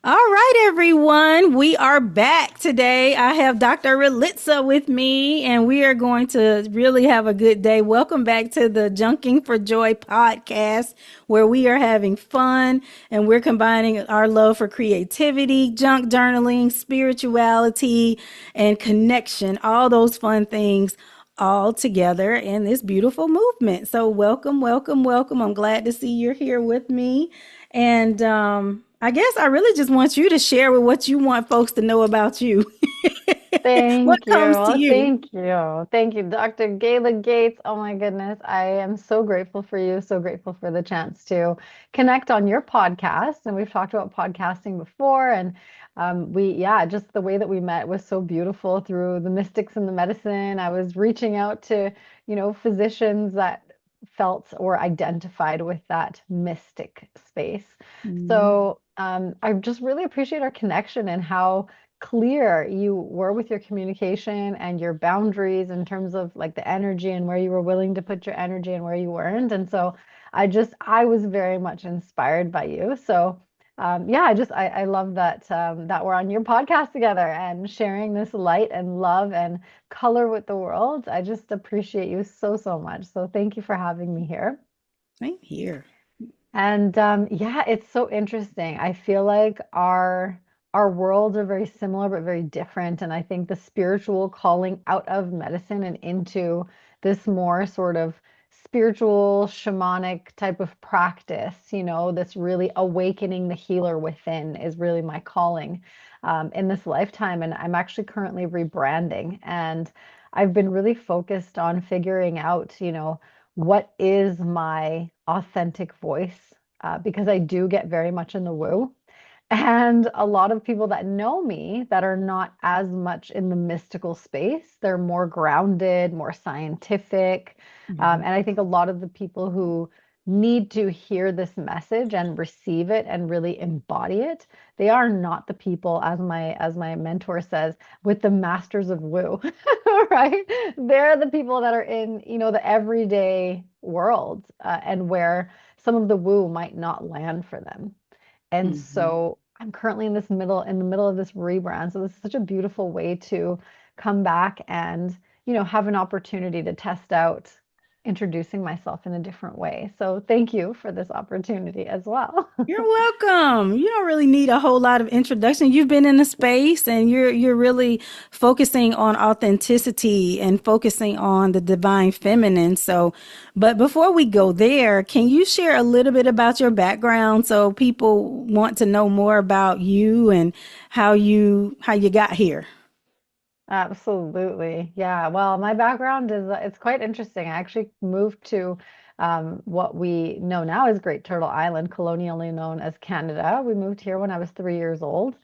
All right, everyone. We are back today. I have Dr. Ralitza with me, and we are going to really have a good day. Welcome back to the Junking for Joy podcast, where we are having fun and we're combining our love for creativity, junk journaling, spirituality, and connection, all those fun things all together in this beautiful movement. So, welcome, welcome, welcome. I'm glad to see you're here with me. And I guess I really just want you to share with what you want folks to know about you. What Thank comes to you. you? Thank you. Thank you, Dr. Gayla Gates. Oh my goodness. I am so grateful for you. So grateful for the chance to connect on your podcast. And we've talked about podcasting before. And just the way that we met was so beautiful through the mystics and the medicine. I was reaching out to, physicians that felt or identified with that mystic space. Mm. So I just really appreciate our connection and how clear you were with your communication and your boundaries in terms of like the energy and where you were willing to put your energy and where you weren't. And so I was very much inspired by you. I love that we're on your podcast together and sharing this light and love and color with the world. I just appreciate you so, so much. So thank you for having me here. Same here. And yeah, it's so interesting. I feel like our worlds are very similar but very different. And I think the spiritual calling out of medicine and into this more sort of spiritual shamanic type of practice, this really awakening the healer within is really my calling in this lifetime. And I'm actually currently rebranding, and I've been really focused on figuring out, what is my authentic voice? Because I do get very much in the woo. And a lot of people that know me that are not as much in the mystical space, they're more grounded, more scientific. Mhm. And I think a lot of the people who need to hear this message and receive it and really embody it, they are not the people, as my mentor says, with the masters of woo, right? They're the people that are in, the everyday world, and where some of the woo might not land for them. And Mhm. so I'm currently in the middle of this rebrand. So this is such a beautiful way to come back and, have an opportunity to test out introducing myself in a different way. So thank you for this opportunity as well. You're welcome. You don't really need a whole lot of introduction. You've been in the space and you're really focusing on authenticity and focusing on the divine feminine. So, but before we go there, can you share a little bit about your background so people want to know more about you and how you got here? Absolutely. Yeah. Well, my background is it's quite interesting. I actually moved to what we know now as Great Turtle Island, colonially known as Canada. We moved here when I was 3 years old.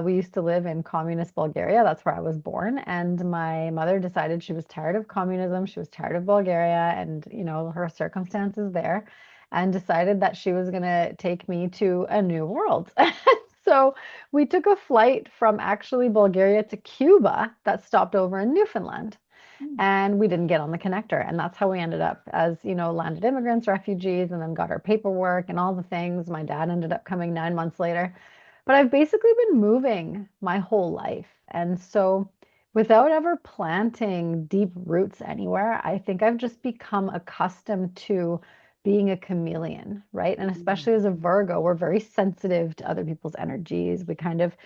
We used to live in communist Bulgaria. That's where I was born. And my mother decided she was tired of communism. She was tired of Bulgaria and, her circumstances there, and decided that she was going to take me to a new world. So we took a flight from actually Bulgaria to Cuba that stopped over in Newfoundland. And we didn't get on the connector. And that's how we ended up as, landed immigrants, refugees, and then got our paperwork and all the things. My dad ended up coming 9 months later. But I've basically been moving my whole life. And so without ever planting deep roots anywhere, I think I've just become accustomed to being a chameleon, right? And especially as a Virgo, we're very sensitive to other people's energies. We kind of,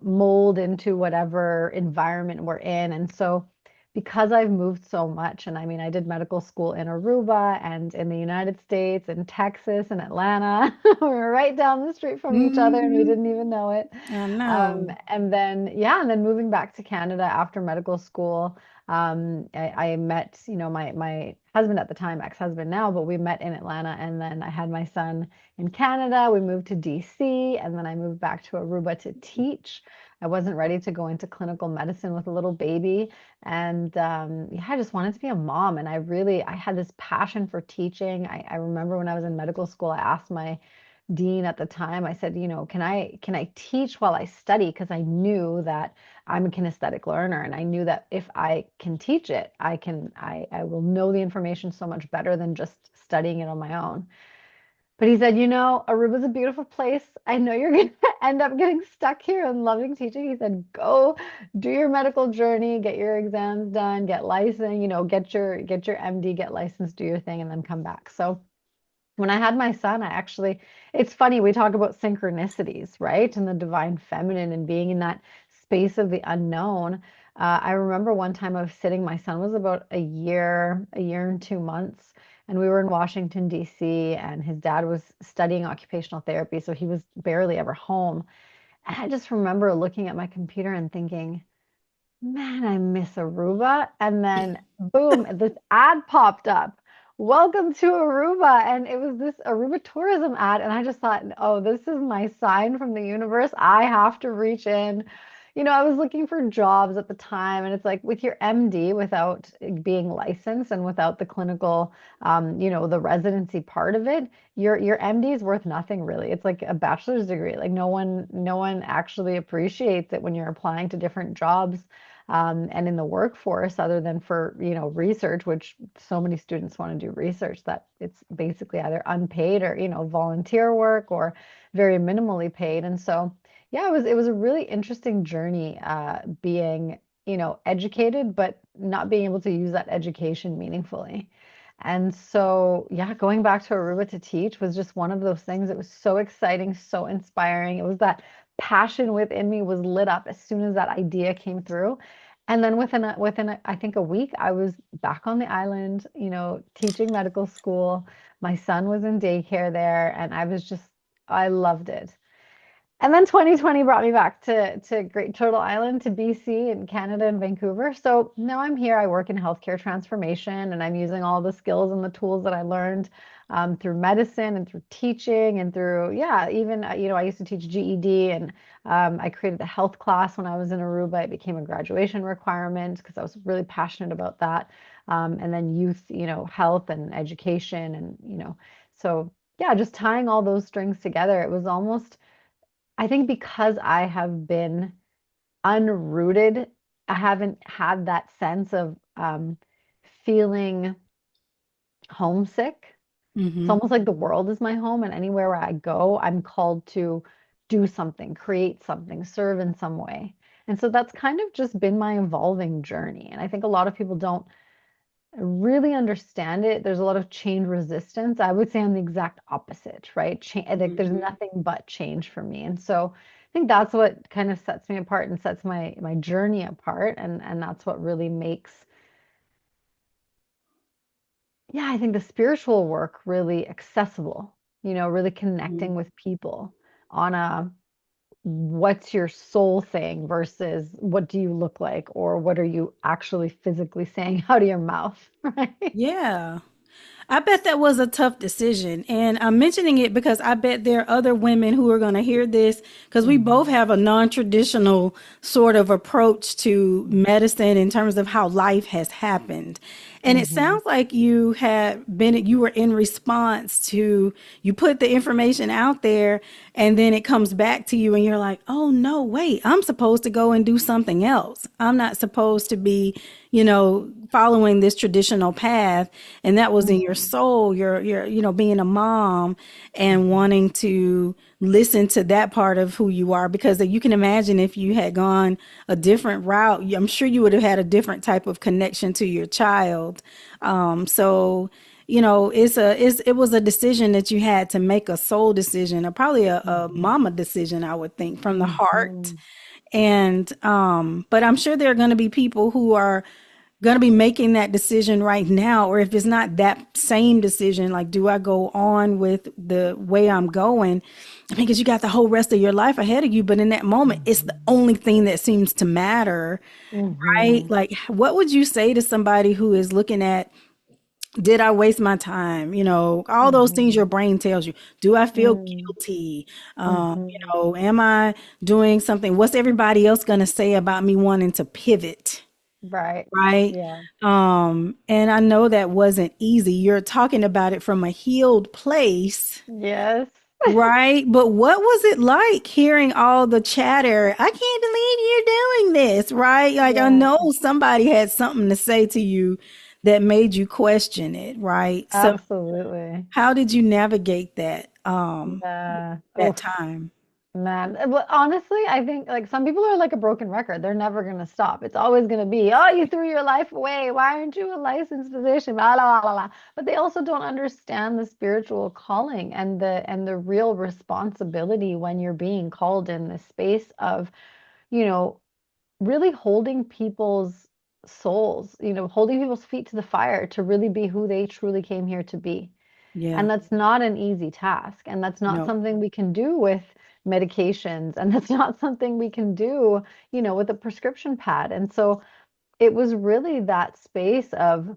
mold into whatever environment we're in. And so because I've moved so much, and I mean, I did medical school in Aruba and in the United States, in Texas and Atlanta. We were right down the street from each other and we Hmm. didn't even know it. I know. And then moving back to Canada after medical school, I met, my husband at the time, ex-husband now, but we met in Atlanta, and then I had my son in Canada. We moved to DC, and then I moved back to Aruba to teach. I wasn't ready to go into clinical medicine with a little baby. And yeah, I just wanted to be a mom. And I had this passion for teaching. I remember when I was in medical school, I asked my dean at the time, I said, can I teach while I study? Because I knew that I'm a kinesthetic learner. And I knew that if I can teach it, I will know the information so much better than just studying it on my own. But he said, Aruba's a beautiful place. I know you're going to end up getting stuck here and loving teaching. He said, go do your medical journey, get your exams done, get licensed, get your MD, get licensed, do your thing, and then come back. So when I had my son, it's funny, we talk about synchronicities, right? And the divine feminine and being in that space of the unknown. I remember one time I was sitting, my son was about a year and 2 months, and we were in Washington, D.C., and his dad was studying occupational therapy, so he was barely ever home. And I just remember looking at my computer and thinking, man, I miss Aruba. And then boom, this ad popped up. Welcome to Aruba. And it was this Aruba tourism ad. And I just thought, oh, this is my sign from the universe. I have to reach in. I was looking for jobs at the time, and it's like with your MD, without being licensed and without the clinical, the residency part of it, your MD is worth nothing really. It's like a bachelor's degree. Like no one actually appreciates it when you're applying to different jobs and in the workforce, other than for, research, which so many students want to do research that it's basically either unpaid or, volunteer work or very minimally paid. And so, yeah, it was a really interesting journey being, educated, but not being able to use that education meaningfully. And so, yeah, going back to Aruba to teach was just one of those things. It was so exciting, so inspiring. It was that passion within me was lit up as soon as that idea came through. And then I think a week, I was back on the island, teaching medical school. My son was in daycare there, and I loved it. And then 2020 brought me back to Great Turtle Island, to BC and Canada and Vancouver. So now I'm here. I work in healthcare transformation, and I'm using all the skills and the tools that I learned through medicine and through teaching and through, yeah, even, I used to teach GED, and I created a health class when I was in Aruba. It became a graduation requirement because I was really passionate about that. And then youth, health and education, and, so yeah, just tying all those strings together. It was almost, I think, because I have been unrooted, I haven't had that sense of feeling homesick. It's Hmm. almost like the world is my home, and anywhere where I go, I'm called to do something, create something, serve in some way. And so that's kind of just been my evolving journey. And I think a lot of people don't really understand it. There's a lot of change resistance. I would say I'm the exact opposite, right? Like there's nothing but change for me. And so I think that's what kind of sets me apart and sets my journey apart. And that's what really makes, yeah, I think the spiritual work really accessible, really connecting with people on a what's your soul thing versus what do you look like, or what are you actually physically saying out of your mouth, right? Yeah. I bet that was a tough decision. And I'm mentioning it because I bet there are other women who are going to hear this because we both Mhm. have a non-traditional sort of approach to medicine in terms of how life has happened. And it Mhm. sounds like you were in response to, you put the information out there and then it comes back to you and you're like, oh no, wait, I'm supposed to go and do something else. I'm not supposed to be, following this traditional path. And that was in your Mhm. soul, being a mom and wanting to listen to that part of who you are, because you can imagine if you had gone a different route, I'm sure you would have had a different type of connection to your child. So, it was a decision that you had to make, a soul decision, or probably a Mhm. mama decision, I would think, from the heart. Mhm. And but I'm sure there are going to be people who are going to be making that decision right now, or if it's not that same decision, like, do I go on with the way I'm going? I mean, because you got the whole rest of your life ahead of you, but in that moment, it's the Mhm. only thing that seems to matter, right? Mhm. Like, what would you say to somebody who is looking at, did I waste my time? All those things your Mhm. brain tells you. Do I feel Mhm. guilty? Mhm. Am I doing something? What's everybody else going to say about me wanting to pivot? Right. Right? Yeah. And I know that wasn't easy. You're talking about it from a healed place, Yes. right? But what was it like hearing all the chatter? I can't believe you're doing this, right? Like, I Yeah. know somebody had something to say to you that made you question it, right? So Absolutely. how did you navigate that Yeah. that Oof. time? Man, well, honestly, I think like some people are like a broken record. They're never gonna stop. It's always gonna be, oh, you threw your life away. Why aren't you a licensed physician? Blah, blah, blah, blah. But they also don't understand the spiritual calling and the real responsibility when you're being called in the space of, you know, really holding people's souls, holding people's feet to the fire to really be who they truly came here to be. Yeah. And that's not an easy task. And that's not No. something we can do with medications. And that's not something we can do, with a prescription pad. And so it was really that space of,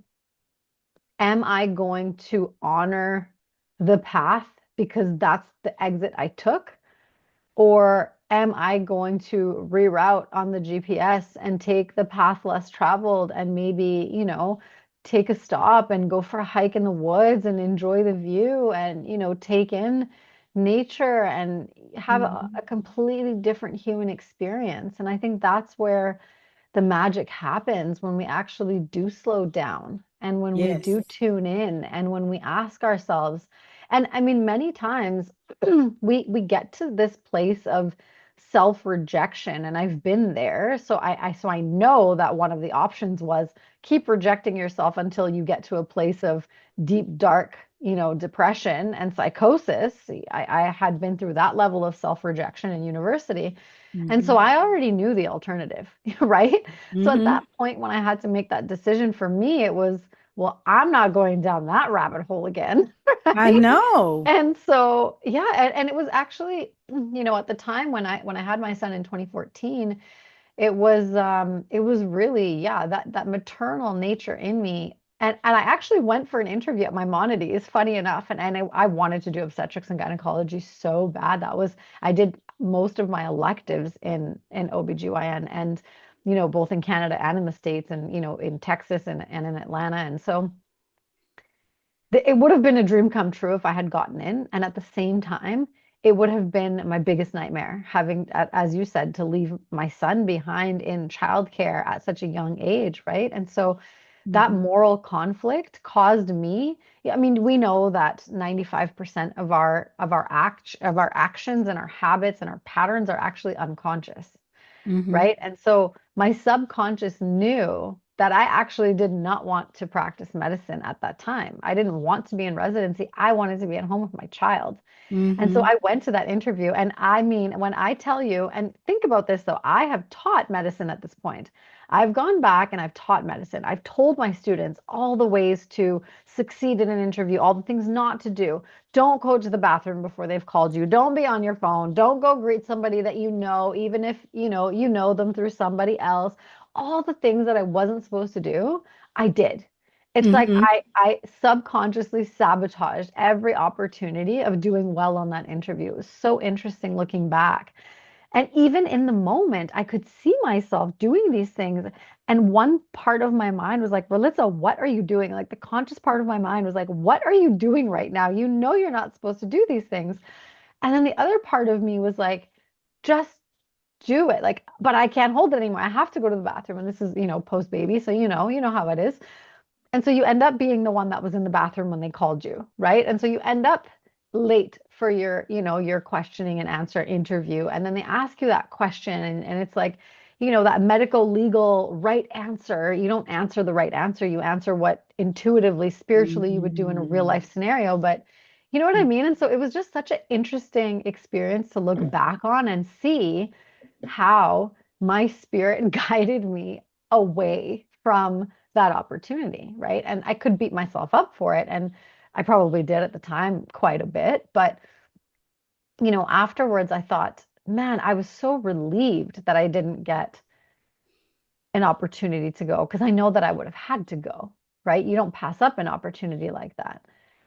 am I going to honor the path because that's the exit I took? Or am I going to reroute on the GPS and take the path less traveled and maybe, take a stop and go for a hike in the woods and enjoy the view and, take in nature and have a Mhm. completely different human experience. And I think that's where the magic happens when we actually do slow down and when we Yes. do tune in and when we ask ourselves. And I mean, many times we get to this place of self-rejection, and I've been there. So I know that one of the options was keep rejecting yourself until you get to a place of deep, dark, depression and psychosis. I had been through that level of self-rejection in university. And so Hmm. I already knew the alternative, right? So at Hmm. that point, when I had to make that decision for me, it was, well, I'm not going down that rabbit hole again, I right? know. And so, yeah, and it was actually, at the time when I had my son in 2014, it was really, yeah, that maternal nature in me. And I actually went for an interview at Maimonides, funny enough, and I wanted to do obstetrics and gynecology so bad. I did most of my electives in OBGYN and both in Canada and in the States and in Texas and in Atlanta. And so it would have been a dream come true if I had gotten in. And at the same time, it would have been my biggest nightmare having, as you said, to leave my son behind in childcare at such a young age, right? And so that Hmm. moral conflict caused me, yeah, I mean, we know that 95% of our actions and our habits and our patterns are actually unconscious, Hmm. right? And so my subconscious knew that I actually did not want to practice medicine at that time. I didn't want to be in residency. I wanted to be at home with my child. And so Hmm. I went to that interview. And I mean, when I tell you, and think about this though, I have taught medicine at this point. I've gone back and I've taught medicine. I've told my students all the ways to succeed in an interview, all the things not to do. Don't go to the bathroom before they've called you. Don't be on your phone. Don't go greet somebody that you know, even if you know them through somebody else. All the things that I wasn't supposed to do, I did. It's like Hmm. I subconsciously sabotaged every opportunity of doing well on that interview. It was so interesting looking back. And even in the moment, I could see myself doing these things. And one part of my mind was like, Ralitza, what are you doing? Like the conscious part of my mind was like, what are you doing right now? You know you're not supposed to do these things. And then the other part of me was like, just do it. Like, but I can't hold it anymore. I have to go to the bathroom. And this is, post baby. So you know how it is. And so you end up being the one that was in the bathroom when they called you, right? And so you end up late for your questioning and answer interview. And then they ask you that question, and it's like, that medical legal right answer. You don't answer the right answer. You answer what intuitively, spiritually you would do in a real Hmm. life scenario. But you know what I mean? And so it was just such an interesting experience to look back on and see how my spirit guided me away from that opportunity, right? And I could beat myself up for it. And I probably did at the time quite a bit. But, afterwards, I thought, man, I was so relieved that I didn't get an opportunity to go because I know that I would have had to go, right? You don't pass up an opportunity like that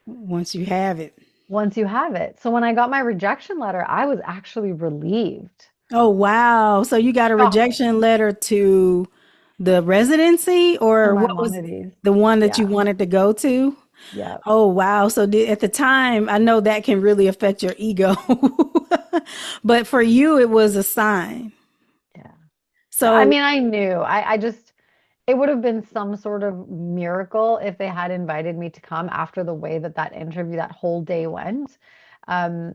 Once you have it. once you have it. So when I got my rejection letter, I was actually relieved. Oh, wow. So you got a Shocked. rejection letter to the residency, To or what was Maimonides. the one that you Yeah. wanted to go to? Yeah. Oh, wow. So at the time, I know that can really affect your ego. But for you, it was a sign. Yeah. Yeah, I So, mean, I knew. I just it would have been some sort of miracle if they had invited me to come after the way that that interview, that whole day went. Um,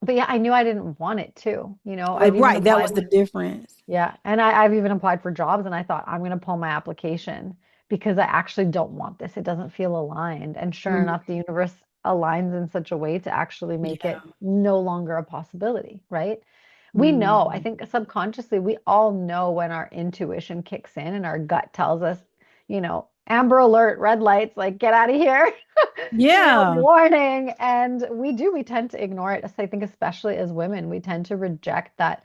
but yeah, I knew I didn't want it too. I've even Right, that was applied. the difference. Yeah, and I've even applied for jobs, and I thought I'm going to pull my application because I actually don't want this. It doesn't feel aligned. And sure Mm, enough, the universe aligns in such a way to actually make yeah. it no longer a possibility, right? We know, I Mm. think subconsciously, we all know when our intuition kicks in and our gut tells us, amber alert, red lights, like get out of here, Yeah. warning. And we tend to ignore it. So I think, especially as women, we tend to reject that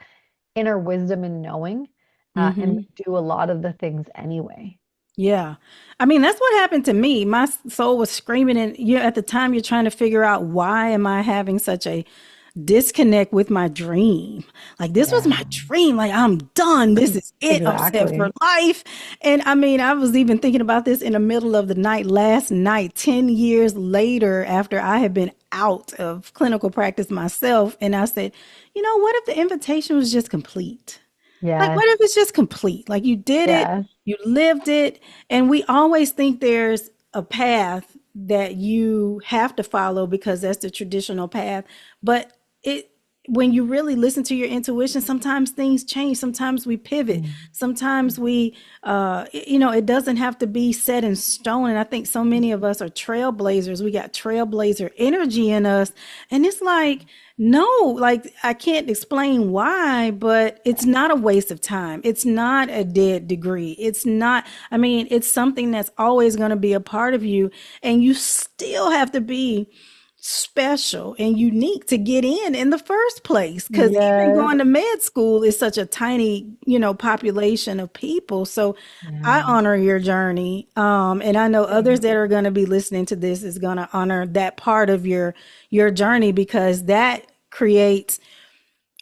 inner wisdom and knowing, and Hmm. we do a lot of the things anyway. Yeah. I mean, that's what happened to me. My soul was screaming, and at the time you're trying to figure out, why am I having such a disconnect with my dream? Like, this was my Yeah, dream. Like, I'm done. This is it. I'm set for exactly. life. And I mean, I was even thinking about this in the middle of the night last night, 10 years later, after I had been out of clinical practice myself. And I said, what if the invitation was just complete? Like, Yes, what if it's just complete? Like, you did it, yes. you lived it, and we always think there's a path that you have to follow because that's the traditional path. But it when you really listen to your intuition, sometimes things change. Sometimes we pivot. Mm. Sometimes we it doesn't have to be set in stone. And I think so many of us are trailblazers. We got trailblazer energy in us. And it's like, no, like, I can't explain why, but it's not a waste of time. It's not a dead degree. It's not, I mean, it's something that's always going to be a part of you. And you still have to be special and unique to get in the first place, because even Yes. going to med school is such a tiny population of people. So I Yeah. honor your journey, and I know others Thank that are going to be listening to this is going to honor that part of your journey, because that creates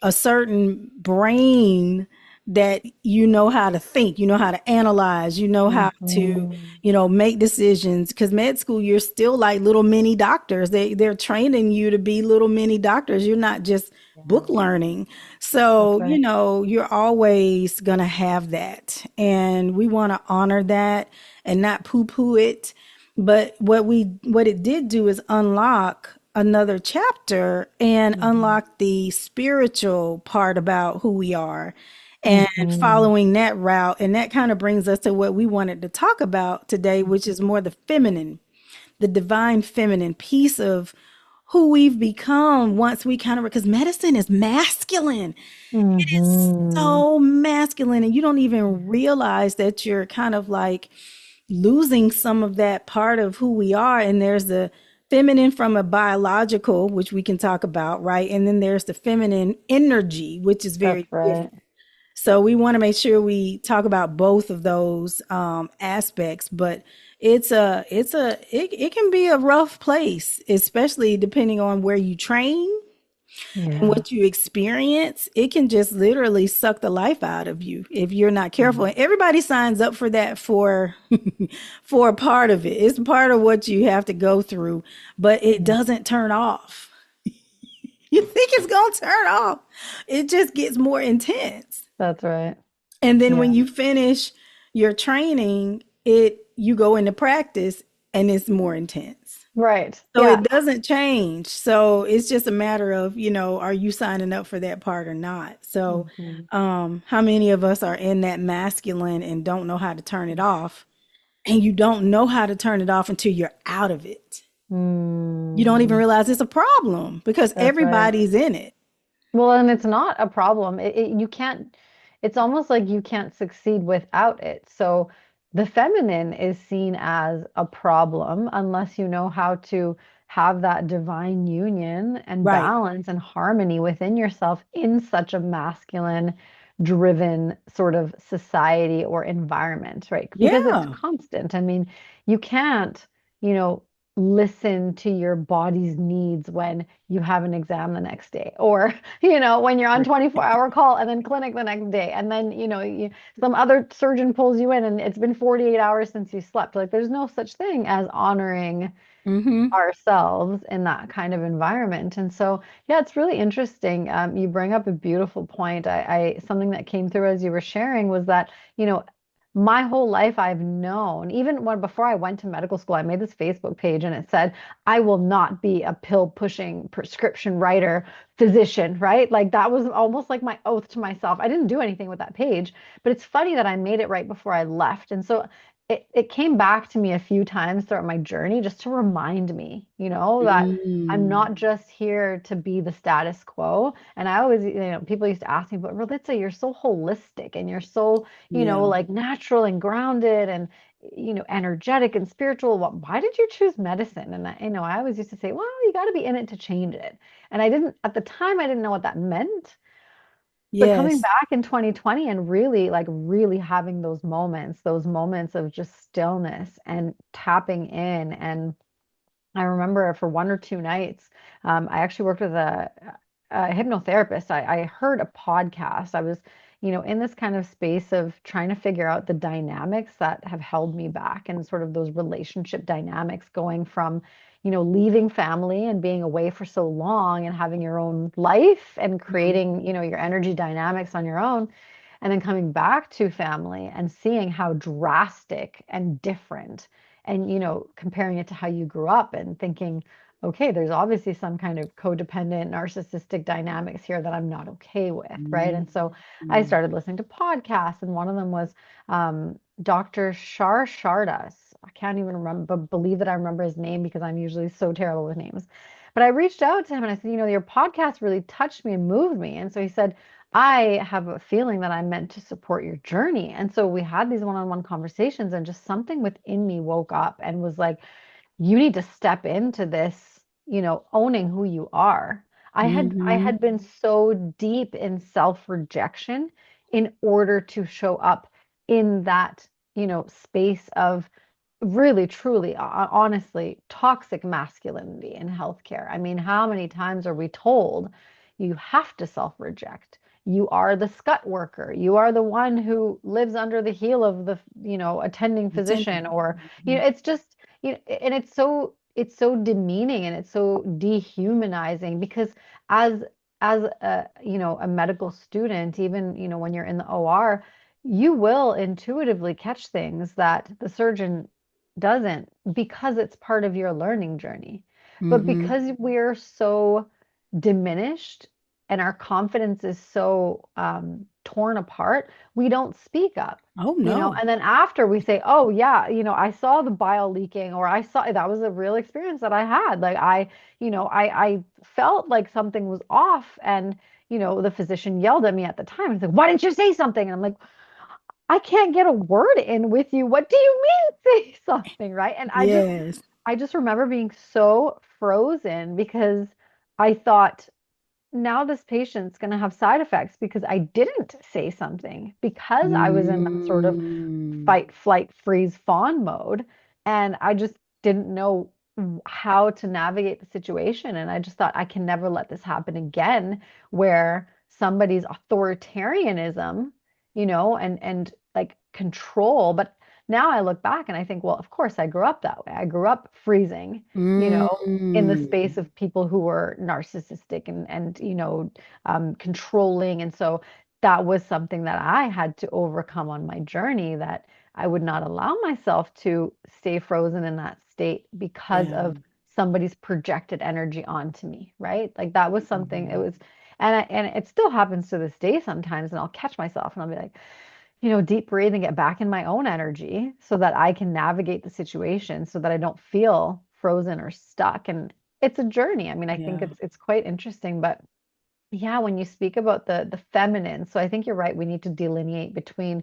a certain brain that how to think, how to analyze, how you. to, Mhm. make decisions. Because med school, you're still like little mini doctors. They're training you to be little mini doctors. You're not just Yeah, book learning. that's So, right. you're always gonna have that. And we want to honor that and not poo-poo it. But what it did do is unlock another chapter and Mhm. unlock the spiritual part about who we are and Mhm. following that route. And that kind of brings us to what we wanted to talk about today, which is more the feminine, the divine feminine piece of who we've become once we kind of, because medicine is masculine. It's Mhm. so masculine, and you don't even realize that you're kind of like losing some of that part of who we are. And there's the feminine from a biological, which we can talk about, right? And then there's the feminine energy, which is That's very different. right. So we want to make sure we talk about both of those aspects. But it can be a rough place, especially depending on where you train and Yeah. what you experience. It can just literally suck the life out of you if you're not careful. Mhm. And everybody signs up for that for for a part of it. It's part of what you have to go through, but it Yeah. doesn't turn off. You think it's going to turn off. It just gets more intense. That's right. And then when Yeah. you finish your training, you go into practice and it's more intense. Right. So Yeah. it doesn't change. So it's just a matter of, are you signing up for that part or not? So, Mhm. how many of us are in that masculine and don't know how to turn it off? And you don't know how to turn it off until you're out of it. You don't even Mm. realize it's a problem because That's right. everybody's in it. Well, and it's not a problem. You can't, it's almost like you can't succeed without it. So the feminine is seen as a problem unless you know how to have that divine union and Right. balance and harmony within yourself in such a masculine driven sort of society or environment, right? Because it's Yeah. constant. I mean, you can't, you know, listen to your body's needs when you have an exam the next day, or when you're on 24-hour call and then clinic the next day, and then some other surgeon pulls you in and it's been 48 hours since you slept. Like, there's no such thing as honoring Mm-hmm. ourselves in that kind of environment. And so, yeah, it's really interesting. You bring up a beautiful point. Something that came through as you were sharing was that, you know, my whole life I've known, even when before I went to medical school, I made this Facebook page and it said, I will not be a pill pushing prescription writer physician, right? Like that was almost like my oath to myself. I didn't do anything with that page, but it's funny that I made it right before I left. And so it came back to me a few times throughout my journey just to remind me, that I'm Mm, not just here to be the status quo. And I always, people used to ask me, but Ralitza, you're so holistic and you're so yeah. like natural and grounded and, energetic and spiritual. Why did you choose medicine? And I always used to say, well, you got to be in it to change it. And at the time, I didn't know what that meant. But coming Yes. back in 2020 and really, like, really having those moments of just stillness and tapping in. And I remember for 1 or 2 nights, I actually worked with a hypnotherapist. I heard a podcast. I was, in this kind of space of trying to figure out the dynamics that have held me back and sort of those relationship dynamics going from, leaving family and being away for so long and having your own life and Mhm. creating, your energy dynamics on your own. And then coming back to family and seeing how drastic and different and comparing it to how you grew up and thinking, okay, there's obviously some kind of codependent narcissistic dynamics here that I'm not okay with, right? And so I Mm. started listening to podcasts, and one of them was Dr. Shar Shardas. I can't even remember, but believe that I remember his name because I'm usually so terrible with names. But I reached out to him and I said, your podcast really touched me and moved me. And so he said, I have a feeling that I'm meant to support your journey. And so we had these one-on-one conversations, and just something within me woke up and was like, you need to step into this, owning who you are. I had Mhm. been so deep in self-rejection in order to show up in that, space of really, truly, honestly, toxic masculinity in healthcare. I mean, how many times are we told you have to self-reject? You are the scut worker. You are the one who lives under the heel of the, attending physician, Attendant. or, Mhm. it's just, and it's so demeaning and it's so dehumanizing because as as a medical student, even, when you're in the OR, you will intuitively catch things that the surgeon doesn't because it's part of your learning journey. But Mhm. because we're so diminished and our confidence is so torn apart, we don't speak up. Oh no. And then after we say, oh yeah, I saw the bile leaking, or I saw that was a real experience that I had. Like I felt like something was off, and the physician yelled at me at the time. He's like, why didn't you say something? And I'm like, I can't get a word in with you. What do you mean say something, right? And I just Yes. I just remember being so frozen because I thought now this patient's going to have side effects because I didn't say something because I was in that sort of Mm. fight, flight, freeze, fawn mode. And I just didn't know how to navigate the situation. And I just thought, I can never let this happen again, where somebody's authoritarianism, and like control. But now I look back and I think, well, of course, I grew up that way. I grew up freezing, in the Mm. space of people who were narcissistic and controlling. And so that was something that I had to overcome on my journey, that I would not allow myself to stay frozen in that state because Yeah. of somebody's projected energy onto me, right? Like that was something, it Mhm. was, and it still happens to this day sometimes, and I'll catch myself and I'll be like, deep breathe and get back in my own energy so that I can navigate the situation so that I don't feel frozen or stuck. And it's a journey. I mean, I think Yeah. it's quite interesting, but yeah, when you speak about the feminine, so I think you're right. We need to delineate between,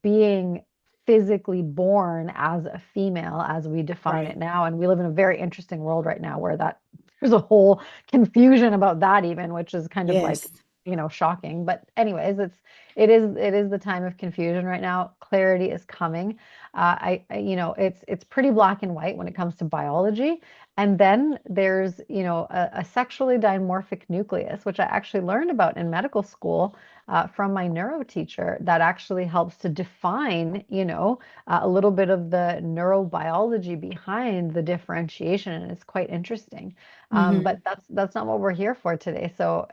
being physically born as a female as we define it Right. now. And we live in a very interesting world right now where that there's a whole confusion about that even, which is kind of like, Yes. shocking. But anyways, it is the time of confusion right now. Clarity is coming. It's pretty black and white when it comes to biology. And then there's, a sexually dimorphic nucleus, which I actually learned about in medical school from my neuro teacher, that actually helps to define, a little bit of the neurobiology behind the differentiation. And it's quite interesting. But Hmm. that's not what we're here for today. So,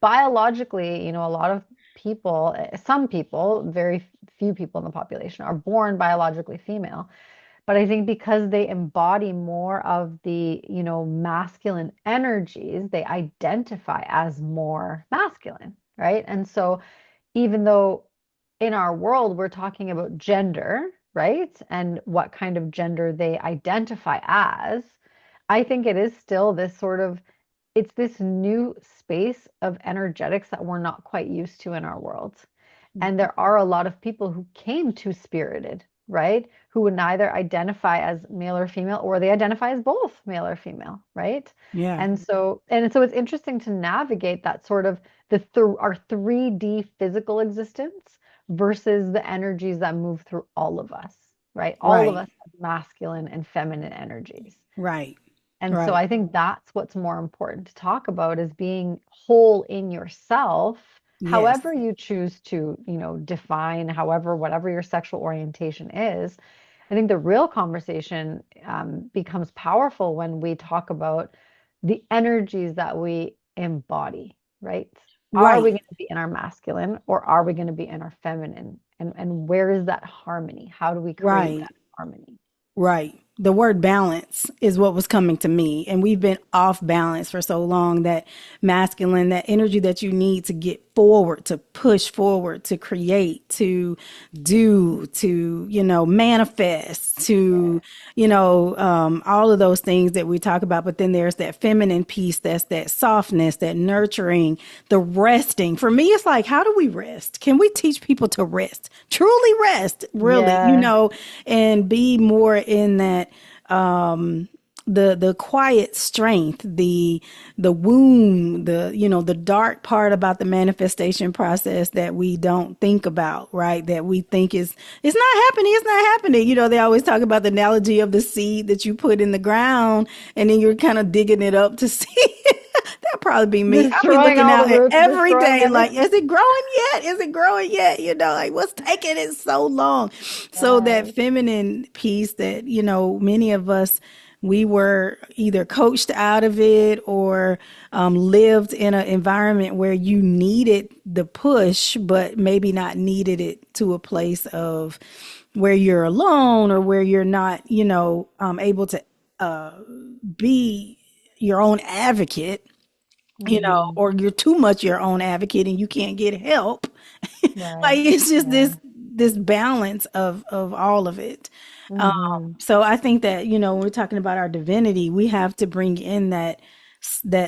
biologically, a lot of people, some people, very few people in the population are born biologically female. But I think because they embody more of the, masculine energies, they identify as more masculine, right? And so even though in our world we're talking about gender, right? And what kind of gender they identify as, I think it is still this sort of it's this new space of energetics that we're not quite used to in our world. And there are a lot of people who came two spirited, right? Who would neither identify as male or female, or they identify as both male or female, right? Yeah. And so it's interesting to navigate that sort of our 3D physical existence versus the energies that move through all of us, right? All of Right. us have masculine and feminine energies. Right. And so Right. I think that's what's more important to talk about is being whole in yourself, Yes. however you choose to, define, however, whatever your sexual orientation is. I think the real conversation becomes powerful when we talk about the energies that we embody, right? Are we Right. going to be in our masculine or are we going to be in our feminine? And where is that harmony? How do we create Right. that harmony? Right. The word balance is what was coming to me. And we've been off balance for so long that masculine, that energy that you need to get forward, to push forward, to create, to do, to, manifest, Yeah. to, all of those things that we talk about. But then there's that feminine piece, that's that softness, that nurturing, the resting. For me, it's like, how do we rest? Can we teach people to rest? Truly rest, really, Yes. and be more in that the quiet strength, the womb, the dark part about the manifestation process that we don't think about, right? That we think is it's not happening, it's not happening. They always talk about the analogy of the seed that you put in the ground and then you're kind of digging it up to see. That'd probably be me. I'll be Destroying looking all the out at roots, every destroying day, like, everything. is it growing yet? Is it growing yet? Like, what's taking it so long? So that Yes, feminine piece that, many of us, we were either coached out of it or lived in an environment where you needed the push, but maybe not needed it to a place of where you're alone or where you're not, able to be your own advocate, hmm or you're too much your own advocate and you can't get help. Like, right. it's just Yeah. this balance of all of it. hmm So I think that, when we're talking about our divinity, we have to bring in that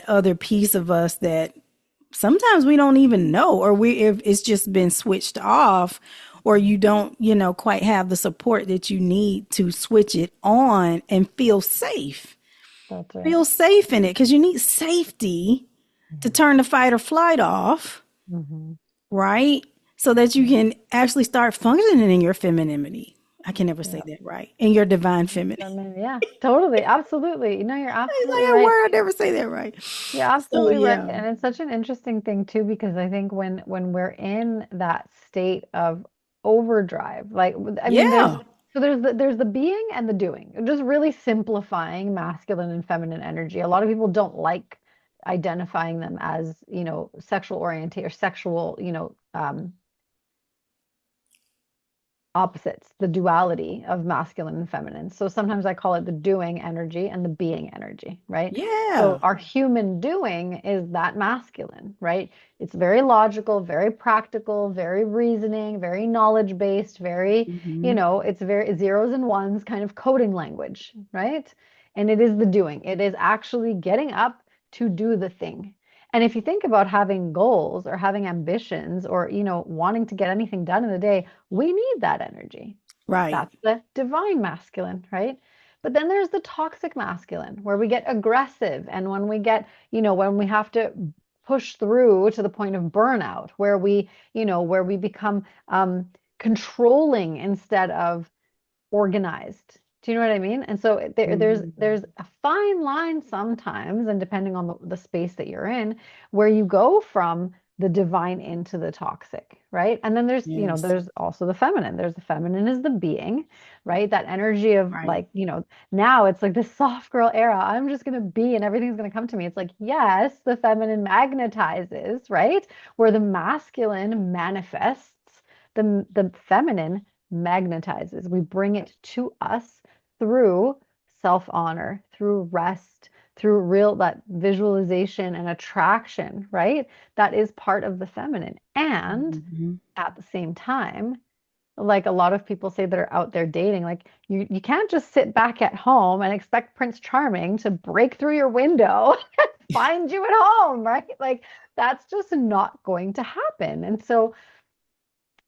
other piece of us that sometimes we don't even know, or if it's just been switched off, or you don't, quite have the support that you need to switch it on and feel safe. That's right. Feel safe in it because you need safety to Yeah. turn the fight or flight off, hmm right? So that you can actually start functioning in your femininity. I can never say Yeah. that right. In your divine feminine. I mean, yeah, totally. Absolutely. You're It's absolutely like a right. word, I never say that right. You're So absolutely right. yeah. And it's such an interesting thing too, because I think when we're in that state of overdrive, like I mean, Yeah. there's the being and the doing. Just really simplifying masculine and feminine energy. A lot of people don't like identifying them as, sexual orientation or sexual, opposites, the duality of masculine and feminine. So sometimes I call it the doing energy and the being energy, right? So Yeah. our human doing is that masculine, right? It's very logical, very practical, very reasoning, very knowledge based, very, Hmm. it's very zeros and ones kind of coding language, right? And it is the doing. It is actually getting up to do the thing. And if you think about having goals or having ambitions or, wanting to get anything done in the day, we need that energy. Right. That's the divine masculine, right? But then there's the toxic masculine where we get aggressive and when we get, when we have to push through to the point of burnout, where we become controlling instead of organized. Do you know what I mean? And so there's Hmm. a fine line sometimes, and depending on the space that you're in, where you go from the divine into the toxic, right? And then there's, Yes. there's also the feminine. There's the feminine is the being, right? That energy of Right. like, now it's like the soft girl era. I'm just gonna be and everything's gonna come to me. It's like, yes, the feminine magnetizes, right? Where the masculine manifests, The feminine magnetizes. We bring it to us through self-honor, through rest, through real that visualization and attraction, right? That is part of the feminine. And Mhm. at the same time, like a lot of people say that are out there dating, like you can't just sit back at home and expect Prince Charming to break through your window and find you at home, right? Like that's just not going to happen. And so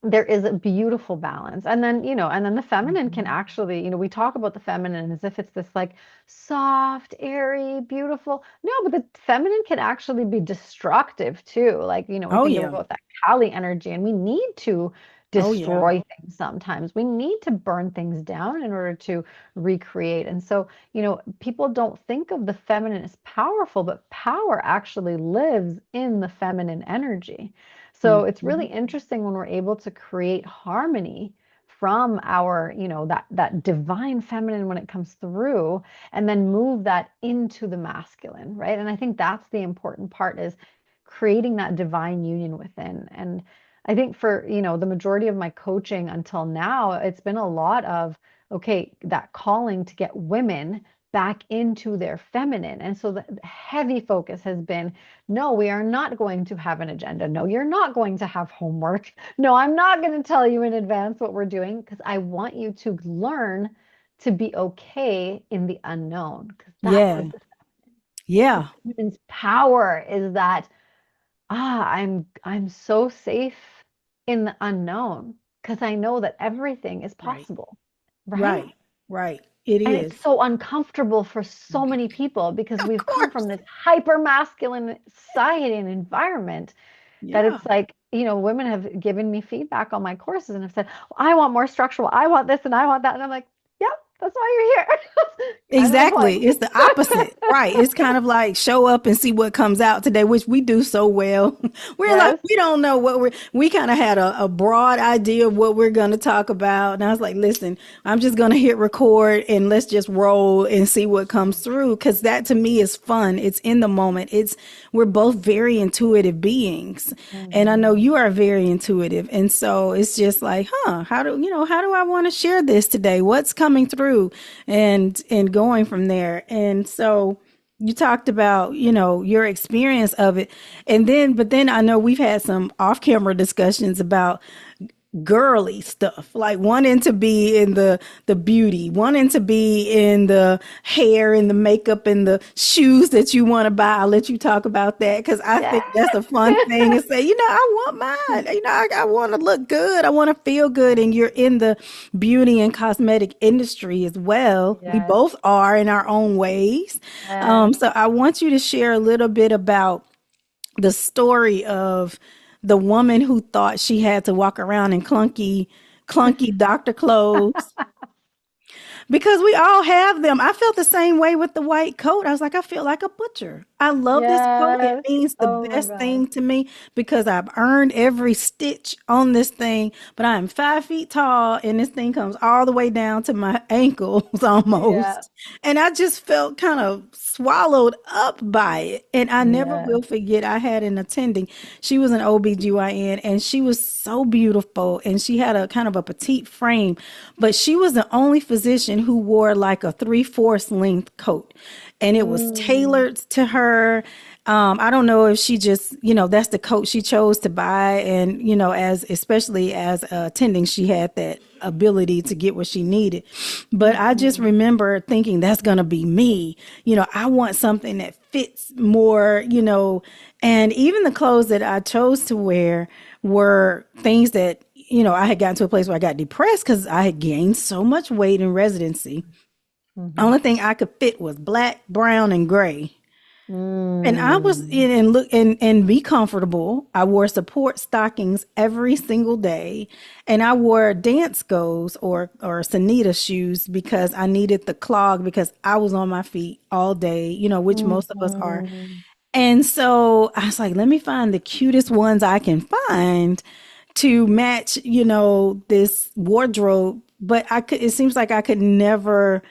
there is a beautiful balance. And then, and then the feminine can Mhm. actually, we talk about the feminine as if it's this like soft, airy, beautiful. No, but the feminine can actually be destructive too. Like, we Oh think yeah. about that Kali energy and we need to Oh yeah. destroy things sometimes. We need to burn things down in order to recreate. And so, people don't think of the feminine as powerful, but power actually lives in the feminine energy. So it's really Mhm. interesting when we're able to create harmony from our, that divine feminine when it comes through, and then move that into the masculine, right? And I think that's the important part is creating that divine union within. And I think for, the majority of my coaching until now, it's been a lot of, okay, that calling to get women back into their feminine. And so the heavy focus has been no, we are not going to have an agenda. No, you're not going to have homework. No, I'm not going to tell you in advance what we're doing because I want you to learn to be okay in the unknown because that Yeah. is the Yeah. feminine's power is that I'm so safe in the unknown because I know that everything is Right. possible, right? Right. Right. It And it's is. so uncomfortable for so many people because Of we've come course. from this hyper masculine society and environment that Yeah. it's like, women have given me feedback on my courses and have said, I want more structural. I want this and I want that. And I'm like, yep, that's why you're here. Kind of the Exactly. point. It's the opposite. Right. It's kind of like show up and see what comes out today, which we do so well. We're like, Yes. we don't know what we kind of had a broad idea of what we're going to talk about. And I was like, listen, I'm just going to hit record and let's just roll and see what comes through. Cause that to me is fun. It's in the moment. We're both very intuitive beings. And I know Mhm. you are very intuitive. And so it's just like, how do I want to share this today? What's coming through and going from there. And so you talked about, your experience of it. But then I know we've had some off camera discussions about girly stuff, like wanting to be in the beauty, wanting to be in the hair and the makeup and the shoes that you want to buy. I'll let you talk about that because I Yeah. think that's a fun thing and say, I want mine. I want to look good. I want to feel good. And you're in the beauty and cosmetic industry as well. We Yes. both are in our own ways. Yes. So I want you to share a little bit about the story of the woman who thought she had to walk around in clunky doctor clothes because we all have them. I felt the same way with the white coat. I was like, I feel like a butcher. I love this coat. It Yes. means the Oh my best gosh. thing to me because I've earned every stitch on this thing. But I am 5 feet tall and this thing comes all the way down to my ankles Yeah. almost. And I just felt kind of swallowed up by it. And I never Yeah. will forget, I had an attending. She was an OBGYN and she was so beautiful and she had a kind of a petite frame, but she was the only physician who wore like a 3/4 length coat and it was Mm. tailored to her. I don't know if she just, that's the coat she chose to buy. And, especially as attending, she had that ability to get what she needed. But I just Mhm. remember thinking that's going to be me. I want something that fits more, and even the clothes that I chose to wear were things that, I had gotten to a place where I got depressed because I had gained so much weight in residency. The Mhm. only thing I could fit was black, brown, and gray. And I was Mm. in and look and be comfortable. I wore support stockings every single day, and I wore dance goes or Sanita shoes because I needed the clog because I was on my feet all day, which most of us are. Mhm. And so I was like, let me find the cutest ones I can find to match, this wardrobe. But it seems like I could never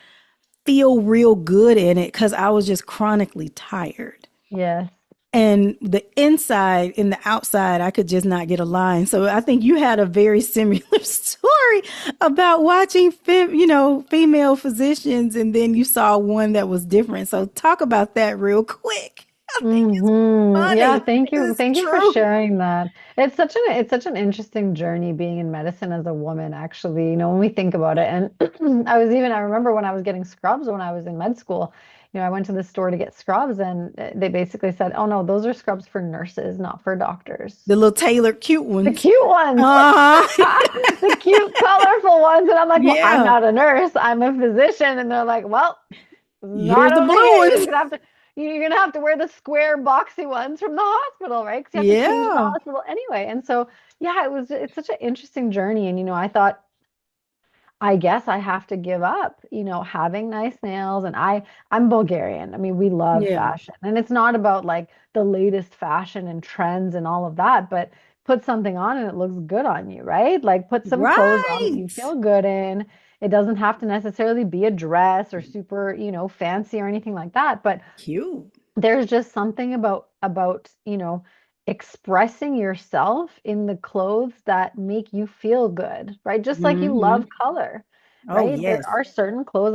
feel real good in it because I was just chronically tired. Yes. and the inside and the outside, I could just not get a line. So I think you had a very similar story about watching, female physicians, and then you saw one that was different. So talk about that real quick. I think it's Yeah, funny. thank you. It's Thank you for true. sharing that. It's such an interesting journey being in medicine as a woman, actually, when we think about it. And I remember when I was getting scrubs when I was in med school, I went to the store to get scrubs and they basically said, "Oh no, those are scrubs for nurses, not for doctors." The little tailored, cute The ones. cute ones. Uh-huh. The cute, colorful ones. And I'm like, "Well, I'm Yeah. not a nurse, I'm a physician." And they're like, "Well, not Here's the over blue here. ones. You're gonna have to wear the square boxy ones from the hospital, right? Because you have to change in the Yeah. hospital anyway." And so, yeah, it's such an interesting journey. And I thought, I guess I have to give up, having nice nails. And I'm Bulgarian. I mean, we love Yeah. fashion. And it's not about like the latest fashion and trends and all of that, but put something on and it looks good on you, right? Like put some clothes on that you Right. feel good in. It doesn't have to necessarily be a dress or super, fancy or anything like that, but Cute. there's just something about expressing yourself in the clothes that make you feel good, right? Just like you love Hmm. color, Oh, right? There yes. are certain clothes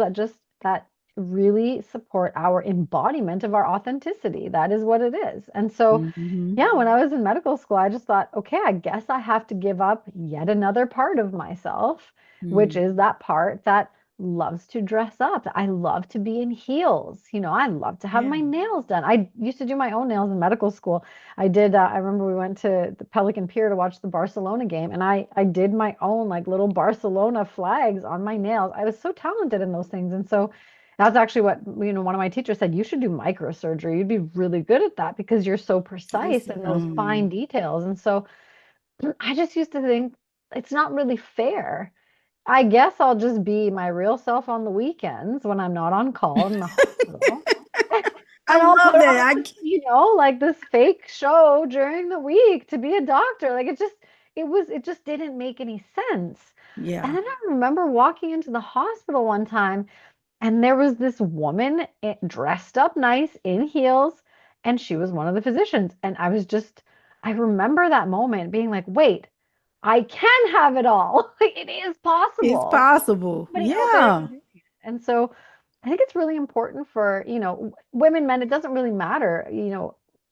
that really support our embodiment of our authenticity. That is what it is. And so, Hmm. yeah, when I was in medical school, I just thought, okay, I guess I have to give up yet another part of myself, which Mm. is that part that loves to dress up. I love to be in heels. I love to have Yeah. my nails done. I used to do my own nails in medical school. I did, I remember we went to the Pelican Pier to watch the Barcelona game, and I did my own like little Barcelona flags on my nails. I was so talented in those things. And so that's actually what, one of my teachers said, you should do microsurgery. You'd be really good at that because you're so precise in those fine details. And so I just used to think it's not really fair. I guess I'll just be my real self on the weekends when I'm not on call in the hospital. I And I'll put love that. on, like this fake show during the week to be a doctor. Like it just didn't make any sense. And Yeah. then I remember walking into the hospital one time and there was this woman dressed up nice in heels and she was one of the physicians. And I remember that moment being like, wait, I can have it all. Like it is It's possible. possible. Somebody out there is Yeah. doing it. And so I think it's really important for, women, men, it doesn't really matter,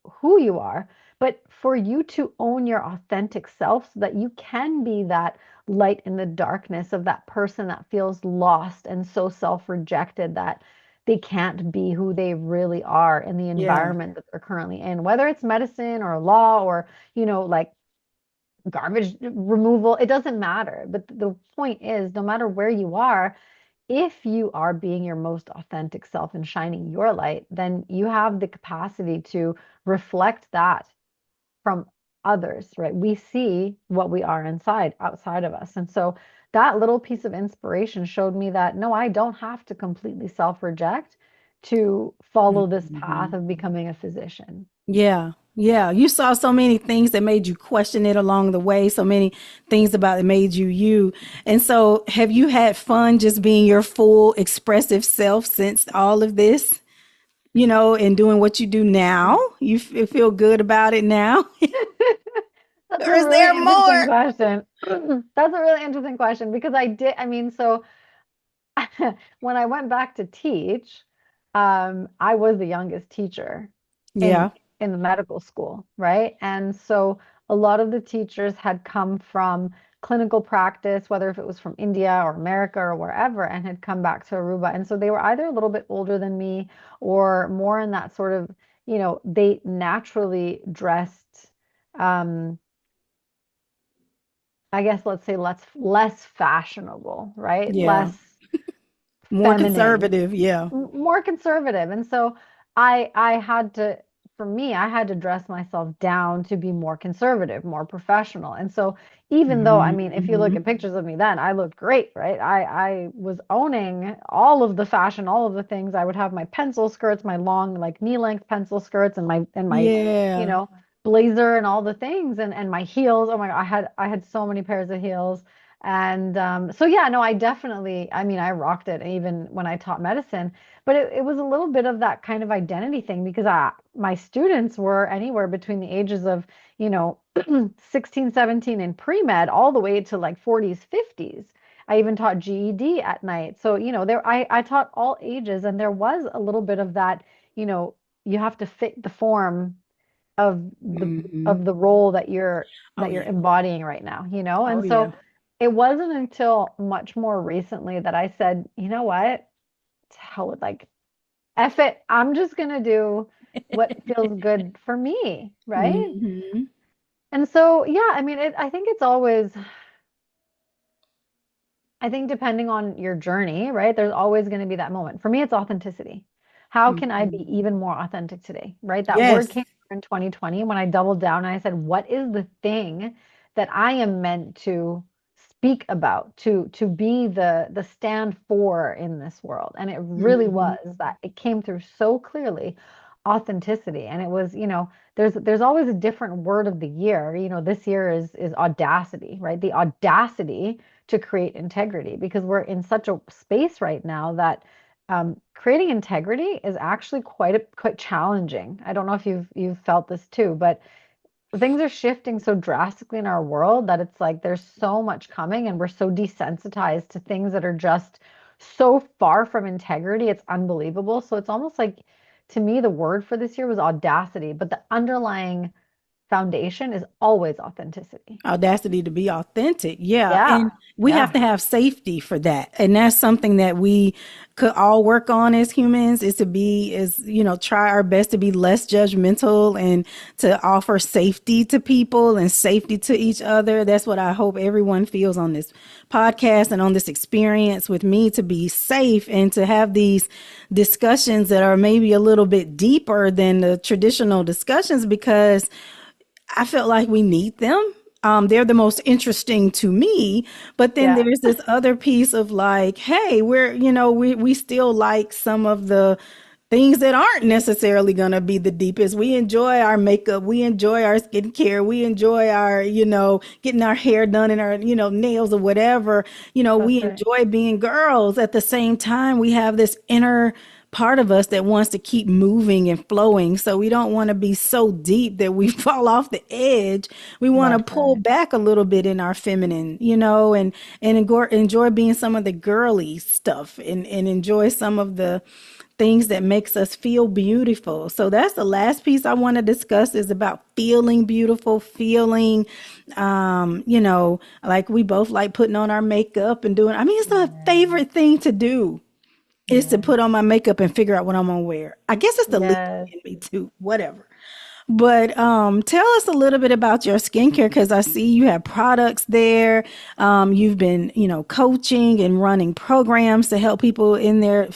who you are, but for you to own your authentic self so that you can be that light in the darkness of that person that feels lost and so self-rejected that they can't be who they really are in the Yeah. environment that they're currently in, whether it's medicine or law or, like garbage removal, it doesn't matter. But the point is, no matter where you are, if you are being your most authentic self and shining your light, then you have the capacity to reflect that from others, right? We see what we are inside, outside of us. And so that little piece of inspiration showed me that no, I don't have to completely self-reject to follow this path Mhm. of becoming a physician. Yeah. Yeah. You saw so many things that made you question it along the way, so many things about it made you you. And so, have you had fun just being your full expressive self since all of this, and doing what you do now? You feel good about it now? That's Or a is there really interesting more? question. That's a really interesting question because I mean, so when I went back to teach, I was the youngest teacher in Yeah. in the medical school, right? And so a lot of the teachers had come from clinical practice, whether if it was from India or America or wherever, and had come back to Aruba. And so they were either a little bit older than me or more in that sort of, they naturally dressed, um, I guess let's say less fashionable, right? Yeah. Less More feminine, conservative. Yeah. more conservative. And so I had to, for me, I had to dress myself down to be more conservative, more professional. And so even though, I mean, if you look Hmm. at pictures of me then, I looked great, right? I was owning all of the fashion, all of the things. I would have my pencil skirts, my long, like knee-length pencil skirts and my, you Yeah. know, blazer and all the things and my heels. Oh my God, I had so many pairs of heels. And so yeah, no, I definitely, I mean, I rocked it even when I taught medicine, but it was a little bit of that kind of identity thing because my students were anywhere between the ages of, you know, 16, 17 in pre-med all the way to like 40s, 50s. I even taught GED at night. So, you know, I taught all ages, and there was a little bit of that, you know, you have to fit the form of Hmm. the role Oh that you're yeah. embodying right now, you know? Oh And yeah. so it wasn't until much more recently that I said, you know what? To hell with like F it. I'm just gonna do what feels good for me, right? Hmm. And so yeah, I mean I think it's always I think depending on your journey, right, there's always going to be that moment. For me, it's authenticity. How can I be Hmm. even more authentic today, right? That word Yes. came in 2020 when I doubled down and I said, what is the thing that I am meant to speak about, to be the stand for in this world? And it really Hmm. was that it came through so clearly, authenticity. And it was, you know, there's always a different word of the year. You know, this year is audacity, right? The audacity to create integrity because we're in such a space right now that creating integrity is actually quite challenging. I don't know if you've felt this too, but things are shifting so drastically in our world that it's like there's so much coming and we're so desensitized to things that are just so far from integrity. It's unbelievable. So it's almost like to me the word for this year was audacity, but the underlying foundation is always authenticity. Audacity to be authentic. Yeah. And Yeah. we have Yeah. to have safety for that. And that's something that we could all work on as humans is to be, try our best to be less judgmental and to offer safety to people and safety to each other. That's what I hope everyone feels on this podcast and on this experience with me, to be safe and to have these discussions that are maybe a little bit deeper than the traditional discussions, because I felt like we need them. They're the most interesting to me. But then Yeah. there's this other piece of like, hey, we still like some of the things that aren't necessarily going to be the deepest. We enjoy our makeup. We enjoy our skincare. We enjoy our, getting our hair done and our, nails or whatever. We That's right. enjoy being girls. At the same time, we have this inner part of us that wants to keep moving and flowing. So we don't want to be so deep that we fall off the edge. We want to That's pull right. back a little bit in our feminine, and enjoy being some of the girly stuff, and enjoy some of the things that makes us feel beautiful. So that's the last piece I want to discuss, is about feeling beautiful, feeling, like we both like putting on our makeup and doing, I mean, it's my Yeah. favorite thing to do is to Yeah. put on my makeup and figure out what I'm gonna wear. I guess it's the Leo Yes. in me too, whatever. But tell us a little bit about your skincare, because I see you have products there. You've been, coaching and running programs to help people in there,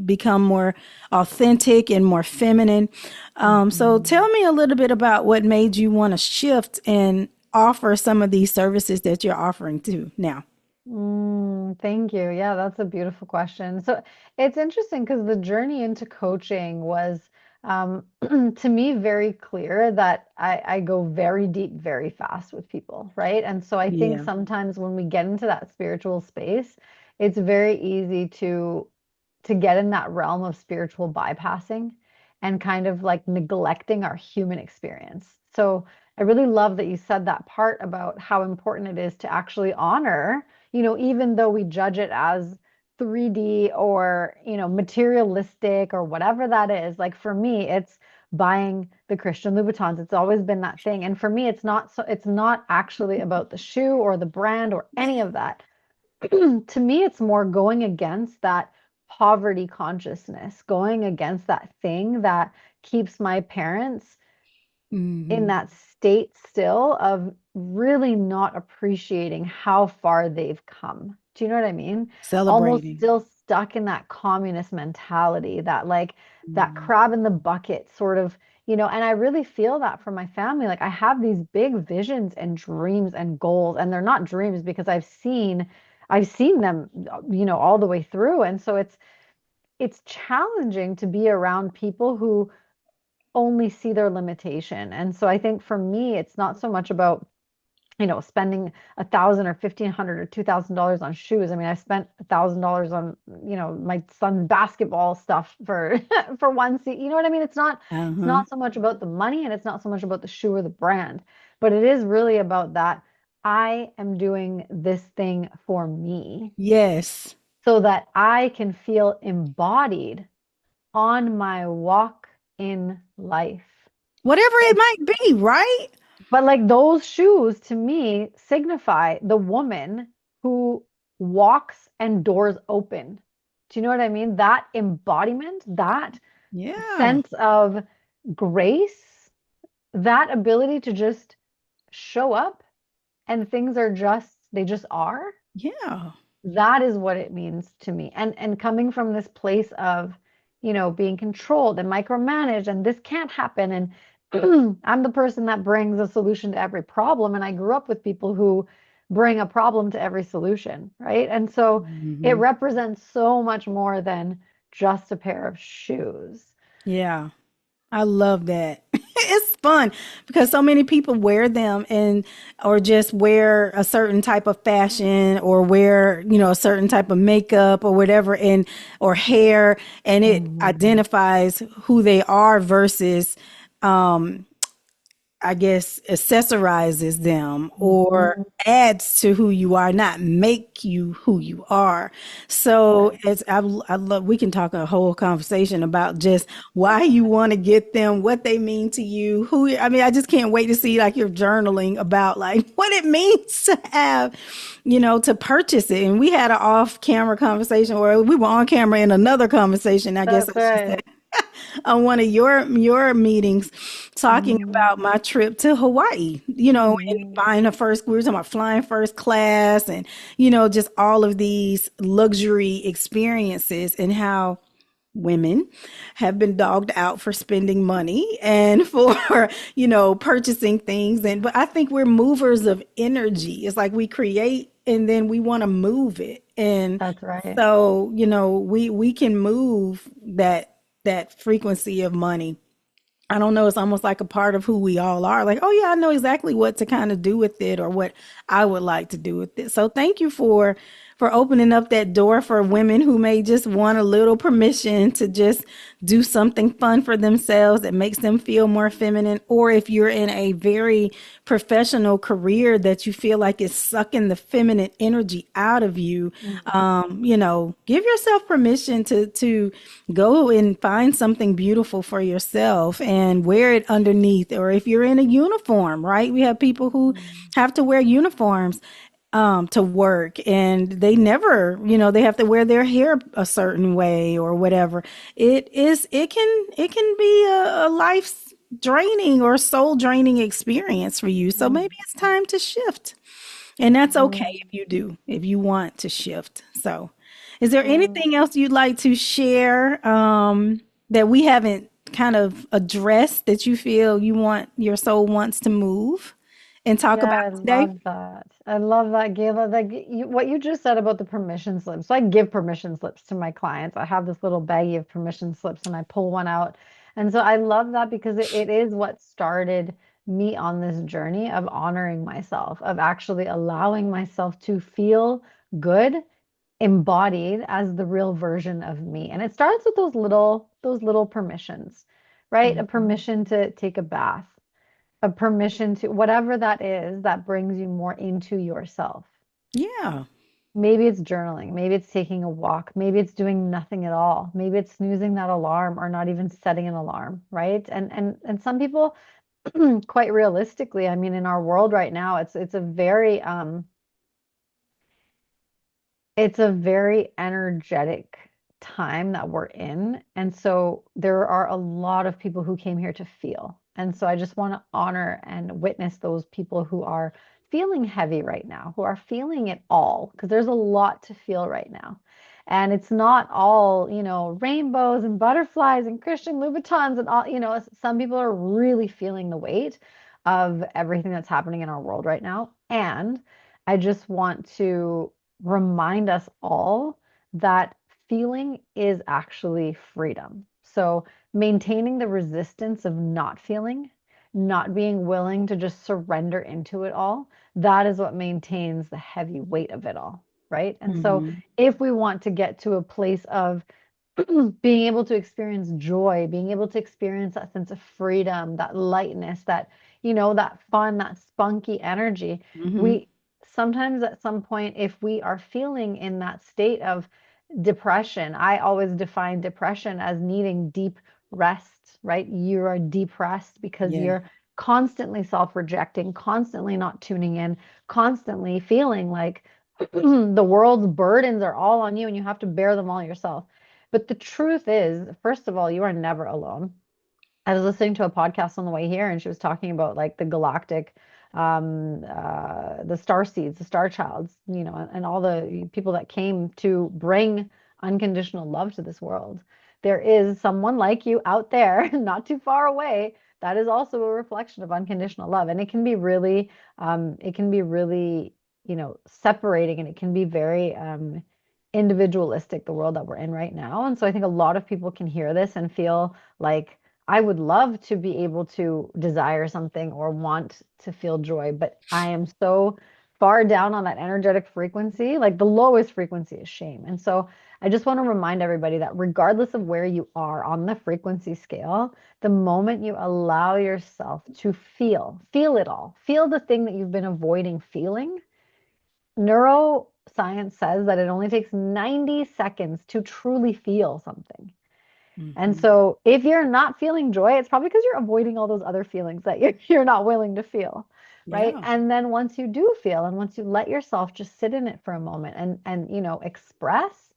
become more authentic and more feminine. So Mhm. tell me a little bit about what made you want to shift and offer some of these services that you're offering to now. Thank you. Yeah, that's a beautiful question. So it's interesting because the journey into coaching was, to me, very clear that I go very deep, very fast with people, right? And so I think Yeah. sometimes when we get into that spiritual space, it's very easy to get in that realm of spiritual bypassing and kind of like neglecting our human experience. So I really love that you said that part about how important it is to actually honor, you know, even though we judge it as 3D or, you know, materialistic or whatever that is. Like for me, it's buying the Christian Louboutins. It's always been that thing. And for me, it's not actually about the shoe or the brand or any of that. To me, it's more going against that poverty consciousness, going against that thing that keeps my parents in Hmm. that state still of really not appreciating how far they've come. Do you know what I mean? Almost Celebrating. still stuck in that communist mentality, that like that Mm. crab in the bucket sort of, you know, and I really feel that from my family. Like I have these big visions and dreams and goals, and they're not dreams because I've seen them, you know, all the way through. And so it's challenging to be around people who only see their limitation. And so I think for me, it's not so much about spending 1,000 or 1,500 or $2,000 on shoes. I mean, I spent $1,000 on, my son's basketball stuff for for one seat. You know what I mean? It's Uh-huh. not so much about the money and it's not so much about the shoe or the brand, but it is really about that I am doing this thing for me Yes. so that I can feel embodied on my walk in life. Whatever it might be, right? But like those shoes to me signify the woman who walks and doors open. Do you know what I mean? That embodiment, that Yeah. sense of grace, that ability to just show up and things are just, they just are. Yeah. That is what it means to me. And coming from this place of, being controlled and micromanaged and this can't happen. And I'm the person that brings a solution to every problem. And I grew up with people who bring a problem to every solution, right? And so it Hmm. represents so much more than just a pair of shoes. Yeah. I love that. It's fun because so many people wear them and or just wear a certain type of fashion or wear, a certain type of makeup or whatever and or hair and it Mhm. identifies who they are versus I guess accessorizes them or Mhm. adds to who you are, not make you who you are. So Right. I love, we can talk a whole conversation about just why you want to get them, what they mean to you, I mean, I just can't wait to see like your journaling about like what it means to have, to purchase it. And we had an off camera conversation or we were on camera in another conversation, I guess I That's should say right. on one of your meetings talking Mhm. about my trip to Hawaii, and Mhm. buying we were talking about flying first class and, just all of these luxury experiences and how women have been dogged out for spending money and for, purchasing things. But I think we're movers of energy. It's like we create and then we want to move it. And That's right. so, we can move that frequency of money. I don't know. It's almost like a part of who we all are. Like, oh yeah, I know exactly what to kind of do with it or what I would like to do with it. So thank you for opening up that door for women who may just want a little permission to just do something fun for themselves that makes them feel more feminine. Or if you're in a very professional career that you feel like is sucking the feminine energy out of you, Mhm. give yourself permission to go and find something beautiful for yourself and wear it underneath. Or if you're in a uniform, right? We have people who Mhm. have to wear uniforms to work and they never, they have to wear their hair a certain way or whatever. It can be a life draining or soul draining experience for you. So maybe it's time to shift. And that's okay Mhm. if you do, if you want to shift. So, is there Mhm. anything else you'd like to share that we haven't kind of addressed that you feel your soul wants to move and talk Yeah, about I today? love that. I love that, Gayla. What you just said about the permission slips. So I give permission slips to my clients. I have this little baggie of permission slips and I pull one out. And so I love that because it is what started me on this journey of honoring myself, of actually allowing myself to feel good, embodied as the real version of me. And it starts with those little permissions, right? A Mhm. permission to take a bath, a permission to whatever that is that brings you more into yourself. Yeah. Maybe it's journaling, maybe it's taking a walk, maybe it's doing nothing at all, maybe it's snoozing that alarm or not even setting an alarm, right? And some people quite realistically, I mean in our world right now, it's a very energetic time that we're in. And so there are a lot of people who came here to feel. And so I just want to honor and witness those people who are feeling heavy right now, who are feeling it all, because there's a lot to feel right now. And it's not all, rainbows and butterflies and Christian Louboutins and all, some people are really feeling the weight of everything that's happening in our world right now. And I just want to remind us all that feeling is actually freedom. So maintaining the resistance of not feeling not being willing to just surrender into it all, that is what maintains the heavy weight of it all, right? And so Hmm. if we want to get to a place of being able to experience joy, being able to experience that sense of freedom, that lightness, that, that fun, that spunky energy. Hmm. We sometimes at some point, if we are feeling in that state of depression, I always define depression as needing deep rest, right? You are depressed because Yeah. you're constantly self-rejecting, constantly not tuning in, constantly feeling like the world's burdens are all on you and you have to bear them all yourself. But the truth is, first of all, you are never alone. I was listening to a podcast on the way here, and she was talking about like the galactic, the star seeds, the star childs, and all the people that came to bring unconditional love to this world. There is someone like you out there, not too far away, that is also a reflection of unconditional love, and it can be really, separating, and it can be very individualistic, the world that we're in right now. And so I think a lot of people can hear this and feel like I would love to be able to desire something or want to feel joy, but I am so far down on that energetic frequency. Like the lowest frequency is shame. And so I just want to remind everybody that regardless of where you are on the frequency scale, the moment you allow yourself to feel it all, feel the thing that you've been avoiding feeling, neuroscience says that it only takes 90 seconds to truly feel something. And Hmm. so if you're not feeling joy, it's probably because you're avoiding all those other feelings that you're not willing to feel, right? Yeah. And then once you do feel, and once you let yourself just sit in it for a moment and express,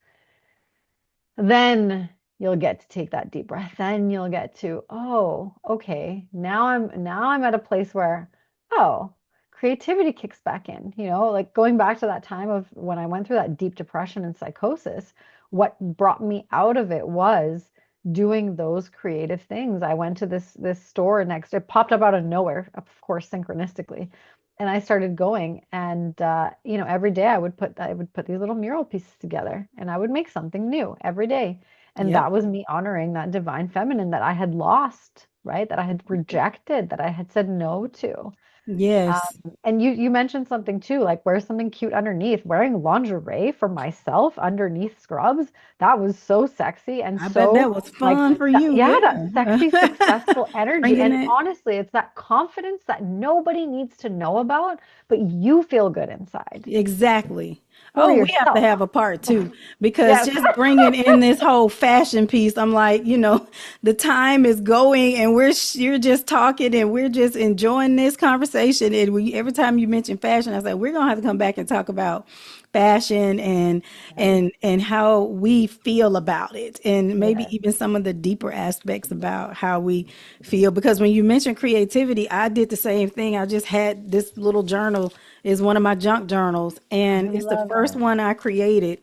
then you'll get to take that deep breath. Then you'll get to, oh, okay, now I'm at a place where, oh, creativity kicks back in, like going back to that time of when I went through that deep depression and psychosis, what brought me out of it was doing those creative things. I went to this store next, it popped up out of nowhere, of course, synchronistically. And I started going, and every day I would put these little mural pieces together, and I would make something new every day. And Yep. that was me honoring that divine feminine that I had lost, right? That I had rejected, that I had said no to. Yes. And you mentioned something too, like wear something cute underneath. Wearing lingerie for myself underneath scrubs, that was so sexy and I bet so that was like fun for that, you. yeah, that sexy, Yeah. successful energy. Bringing And it. honestly, it's that confidence that nobody needs to know about, but you feel good inside Exactly. for Oh, we have to yourself. have a part two because Yes. just bringing in this whole fashion piece, I'm like, the time is going and you're just talking and we're just enjoying this conversation. And every time you mention fashion, I was like, we're gonna have to come back and talk about fashion and Yes. and how we feel about it and maybe Yes. even some of the deeper aspects about how we feel because when you mention creativity, I did the same thing. I just had this little journal is one of my junk journals and I it's the love first it. one I created.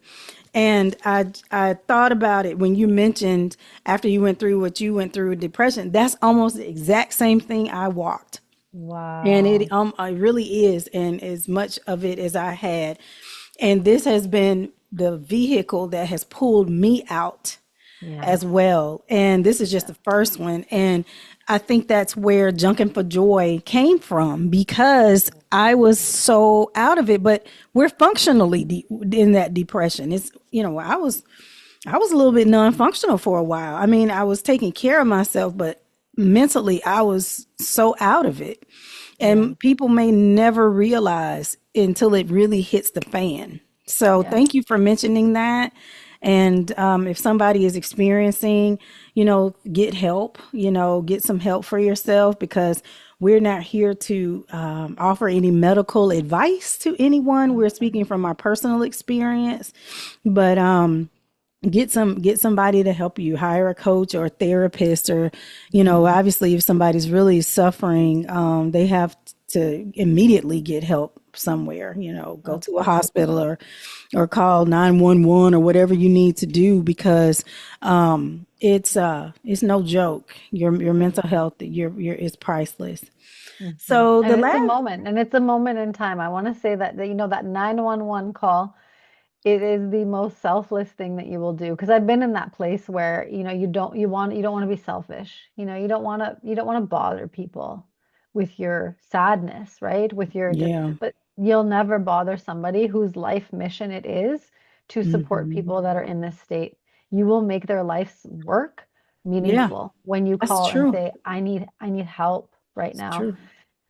And I thought about it when you mentioned after you went through what you went through with depression. That's almost the exact same thing I walked. And Wow. it really is, and as much of it as I had. And this has been the vehicle that has pulled me out Yes. as well. And this is just the first one. And I think that's where Junkin' for Joy came from because I was so out of it. But we're functionally in that depression. It's, I was a little bit non-functional for a while. I mean, I was taking care of myself, but mentally I was so out of it. Yes. And people may never realize until it really hits the fan. So Yes. thank you for mentioning that. And if somebody is experiencing, get help, get some help for yourself because we're not here to offer any medical advice to anyone. We're speaking from our personal experience, but get somebody to help you, hire a coach or a therapist, or obviously if somebody's really suffering, they have to immediately get help somewhere, go to a Absolutely. hospital or call 911 or whatever you need to do because it's no joke. Your mental health, your is priceless. So the And it's a last moment, and it's a moment in time. I want to say that 911 call, it is the most selfless thing that you will do. Because I've been in that place where, you don't want to be selfish. You don't want to bother people. with your sadness, right? Yeah. But you'll never bother somebody whose life mission it is to support Hmm. people that are in this state. You will make their life's work Yeah, meaningful when you that's call and true. say, I need help right It's now. true.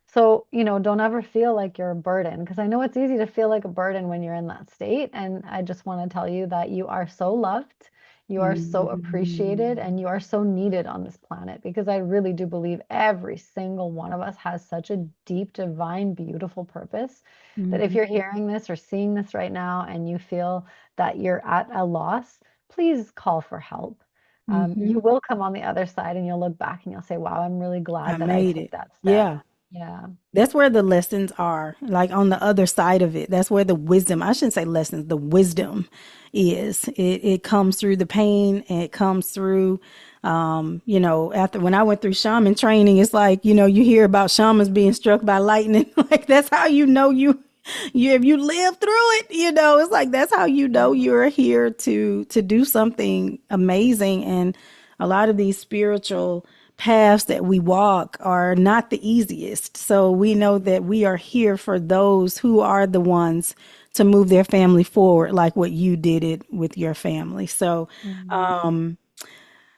So, don't ever feel like you're a burden because I know it's easy to feel like a burden when you're in that state. And I just want to tell you that you are so loved, you are so appreciated, Mhm. and you are so needed on this planet because I really do believe every single one of us has such a deep, divine, beautiful purpose that if Mhm. you're hearing this or seeing this right now and you feel that you're at a loss, please call for help. You Mhm. will come on the other side and you'll look back and you'll say, wow, I'm really I glad that I made took it. that step. Yeah. Yeah. That's where the lessons are, like on the other side of it. That's where the wisdom, I shouldn't say lessons, the wisdom is. It comes through the pain and it comes through, after when I went through shaman training, it's like, you hear about shamans being struck by lightning. Like that's how if you live through it, it's like that's how you're here to do something amazing. And a lot of these spiritual paths that we walk are not the easiest. So we know that we are here for those who are the ones to move their family forward, like what you did it with your family. So, Mhm. um,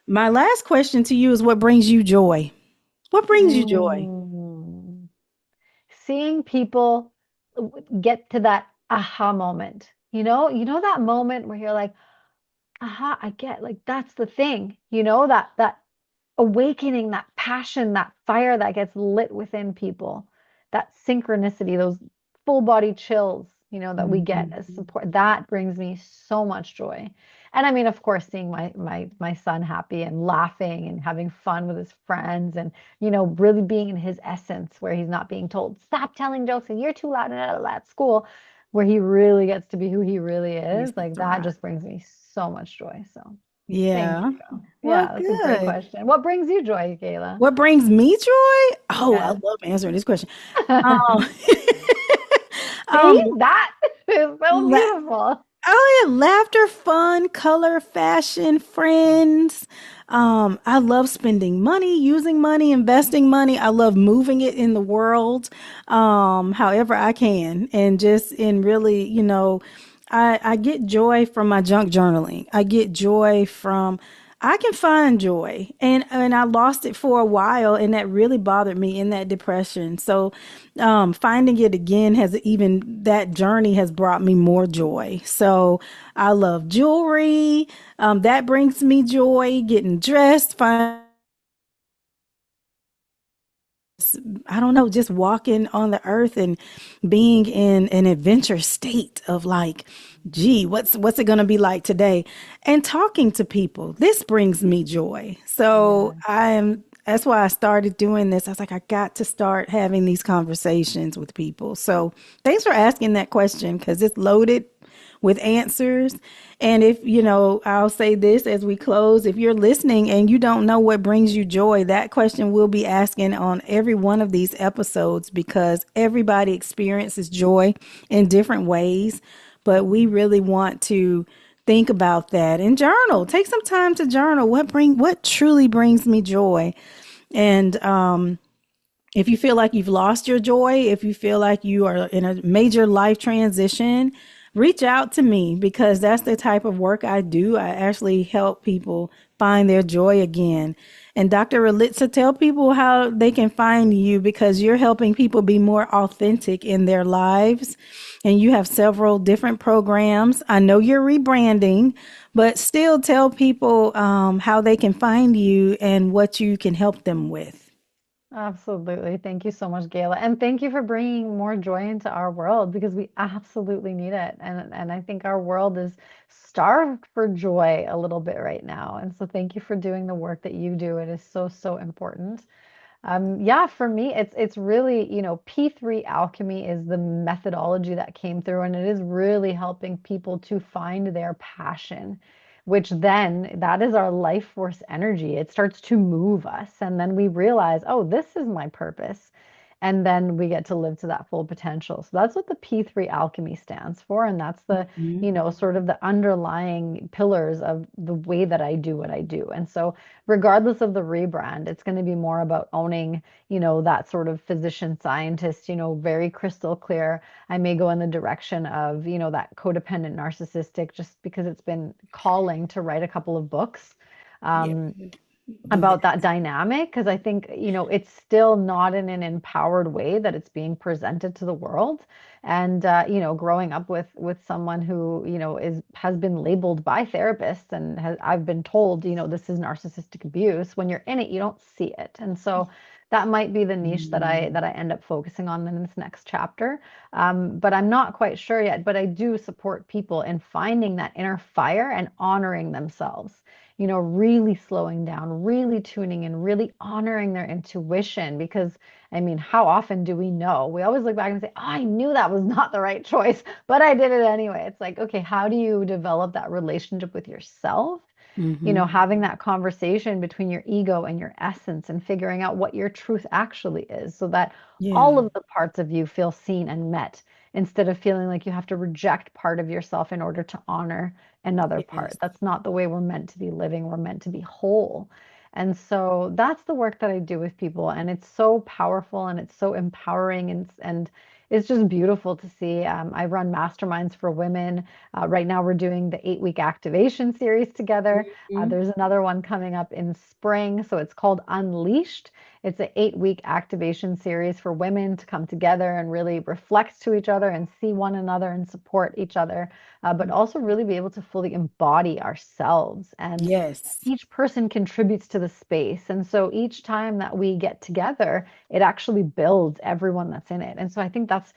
my last question to you is what brings you joy? What brings you joy? Mm. Seeing people get to that aha moment. You know that moment where you're like, aha, I get like that's the thing. That awakening, that passion, that fire that gets lit within people, that synchronicity, those full body chills, that we get Mhm. as support, that brings me so much joy. And I mean, of course, seeing my son happy and laughing and having fun with his friends and, really being in his essence where he's not being told, stop telling jokes and you're too loud and at school, where he really gets to be who he really Gets is. to Like that thrive. just brings me so much joy. So thank Yeah. you. Well, Yeah, that's a great good. question. What brings you joy, Kayla? What brings me joy? Oh, I Yes. love answering this question. Um, See, um, that is so beautiful. Oh yeah, laughter, fun, color, fashion, friends. I love spending money, using money, investing money. I love moving it in the world, however I can, and just in really, I get joy from my junk journaling. I get joy from. I can find joy, and I lost it for a while, and that really bothered me in that depression. So, finding it again has even that journey has brought me more joy. So I love jewelry. That brings me joy. Getting dressed, I don't know, just walking on the earth and being in an adventure state of like, gee, what's it going to be like today? And talking to people. This brings me joy. So Yeah. that's why I started doing this. I was like, I got to start having these conversations with people. So thanks for asking that question because it's loaded with answers. And I'll say this as we close, if you're listening and you don't know what brings you joy, that question we'll be asking on every one of these episodes because everybody experiences joy in different ways. But we really want to think about that and journal. Take some time to journal. What truly brings me joy? And if you feel like you've lost your joy, if you feel like you are in a major life transition, reach out to me because that's the type of work I do. I actually help people find their joy again. And Dr. Ralitza, tell people how they can find you because you're helping people be more authentic in their lives. And you have several different programs. I know you're rebranding, but still tell people how they can find you and what you can help them with. Absolutely. Thank you so much, Gayla. And thank you for bringing more joy into our world because we absolutely need it. And I think our world is starved for joy a little bit right now. And so thank you for doing the work that you do. It is so, so important. Yeah, for me, it's really, P3 alchemy is the methodology that came through, and it is really helping people to find their passion, which then that is our life force energy. It starts to move us, and then we realize, oh, this is my purpose. and then we get to live to that full potential. So that's what the P3 alchemy stands for, and that's the, Mhm. sort of the underlying pillars of the way that I do what I do. And so regardless of the rebrand, it's going to be more about owning, that sort of physician scientist, very crystal clear. I may go in the direction of, that codependent narcissistic, just because it's been calling to write a couple of books. Yeah, Um, do about that that. dynamic, because I think, it's still not in an empowered way that it's being presented to the world. And growing up with someone who, is has been labeled by therapists, and I've been told, this is narcissistic abuse. When you're in it, you don't see it. And so that might be the niche that I Mm. that I end up focusing on in this next chapter. But I'm not quite sure yet. But I do support people in finding that inner fire and honoring themselves, really slowing down, really tuning in, really honoring their intuition. Because, I mean, how often do we know? We always look back and say, oh, I knew that was not the right choice, but I did it anyway. It's like, okay, how do you develop that relationship with yourself? Hmm. Having that conversation between your ego and your essence and figuring out what your truth actually is, so that all Yeah. of the parts of you feel seen and met, instead of feeling like you have to reject part of yourself in order to honor another Yes. part. That's not the way we're meant to be living. We're meant to be whole. And so that's the work that I do with people. And it's so powerful and it's so empowering, and it's just beautiful to see. I run masterminds for women. Right now, we're doing the 8-week activation series together. Mhm. There's another one coming up in spring. So it's called Unleashed. It's an 8-week activation series for women to come together and really reflect to each other and see one another and support each other, but also really be able to fully embody ourselves. And Yes. each person contributes to the space. And so each time that we get together, it actually builds everyone that's in it. And so I think that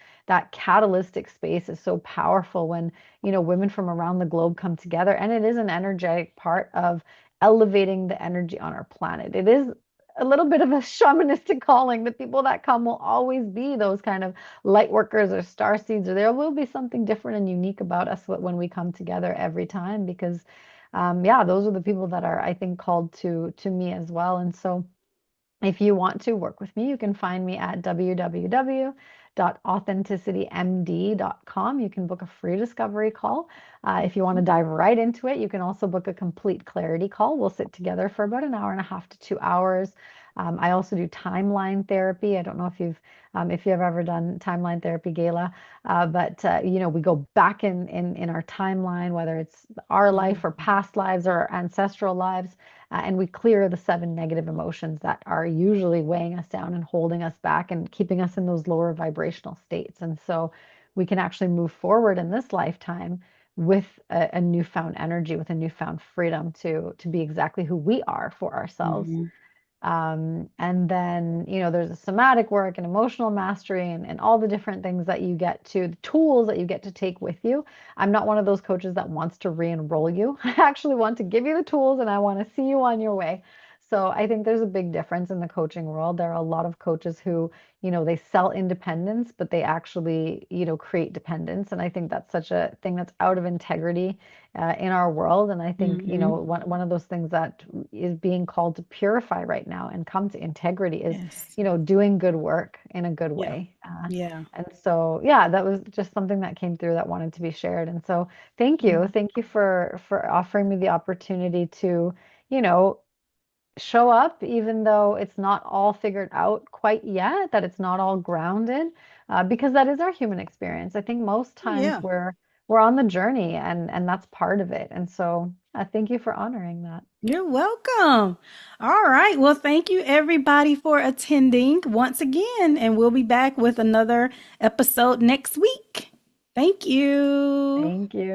catalytic space is so powerful when, women from around the globe come together. And it is an energetic part of elevating the energy on our planet. It is a little bit of a shamanistic calling. The people that come will always be those kind of light workers or star seeds, or there will be something different and unique about us when we come together every time, because yeah, those are the people that are, I think, called to me as well. And so if you want to work with me, you can find me at www.authenticitymd.com. You can book a free discovery call. If you want to dive right into it, you can also book a complete clarity call. We'll sit together for about an hour and a half to 2 hours. I also do timeline therapy. I don't know if you've ever done timeline therapy, Gayla, but we go back in our timeline, whether it's our life or past lives or our ancestral lives, and we clear the 7 negative emotions that are usually weighing us down and holding us back and keeping us in those lower vibrational states. And so we can actually move forward in this lifetime with a newfound energy, with a newfound freedom to be exactly who we are for ourselves. Mhm. And then, there's a somatic work and emotional mastery, and all the different things that you get to, the tools that you get to take with you. I'm not one of those coaches that wants to re-enroll you. I actually want to give you the tools and I want to see you on your way. So I think there's a big difference in the coaching world. There are a lot of coaches who, they sell independence, but they actually, create dependence. And I think that's such a thing that's out of integrity in our world. And I think, Mhm. one of those things that is being called to purify right now and come to integrity is, Yes. doing good work in a good Yeah. way. Yeah. And so, yeah, that was just something that came through that wanted to be shared. And so, Mm. thank you for offering me the opportunity to, you know, show up, even though it's not all figured out quite yet, that it's not all grounded, because that is our human experience. I think most times Yeah. we're on the journey, and that's part of it. And so, thank you for honoring that. You're welcome. All right. Well, thank you everybody for attending once again, and we'll be back with another episode next week. Thank you. Thank you.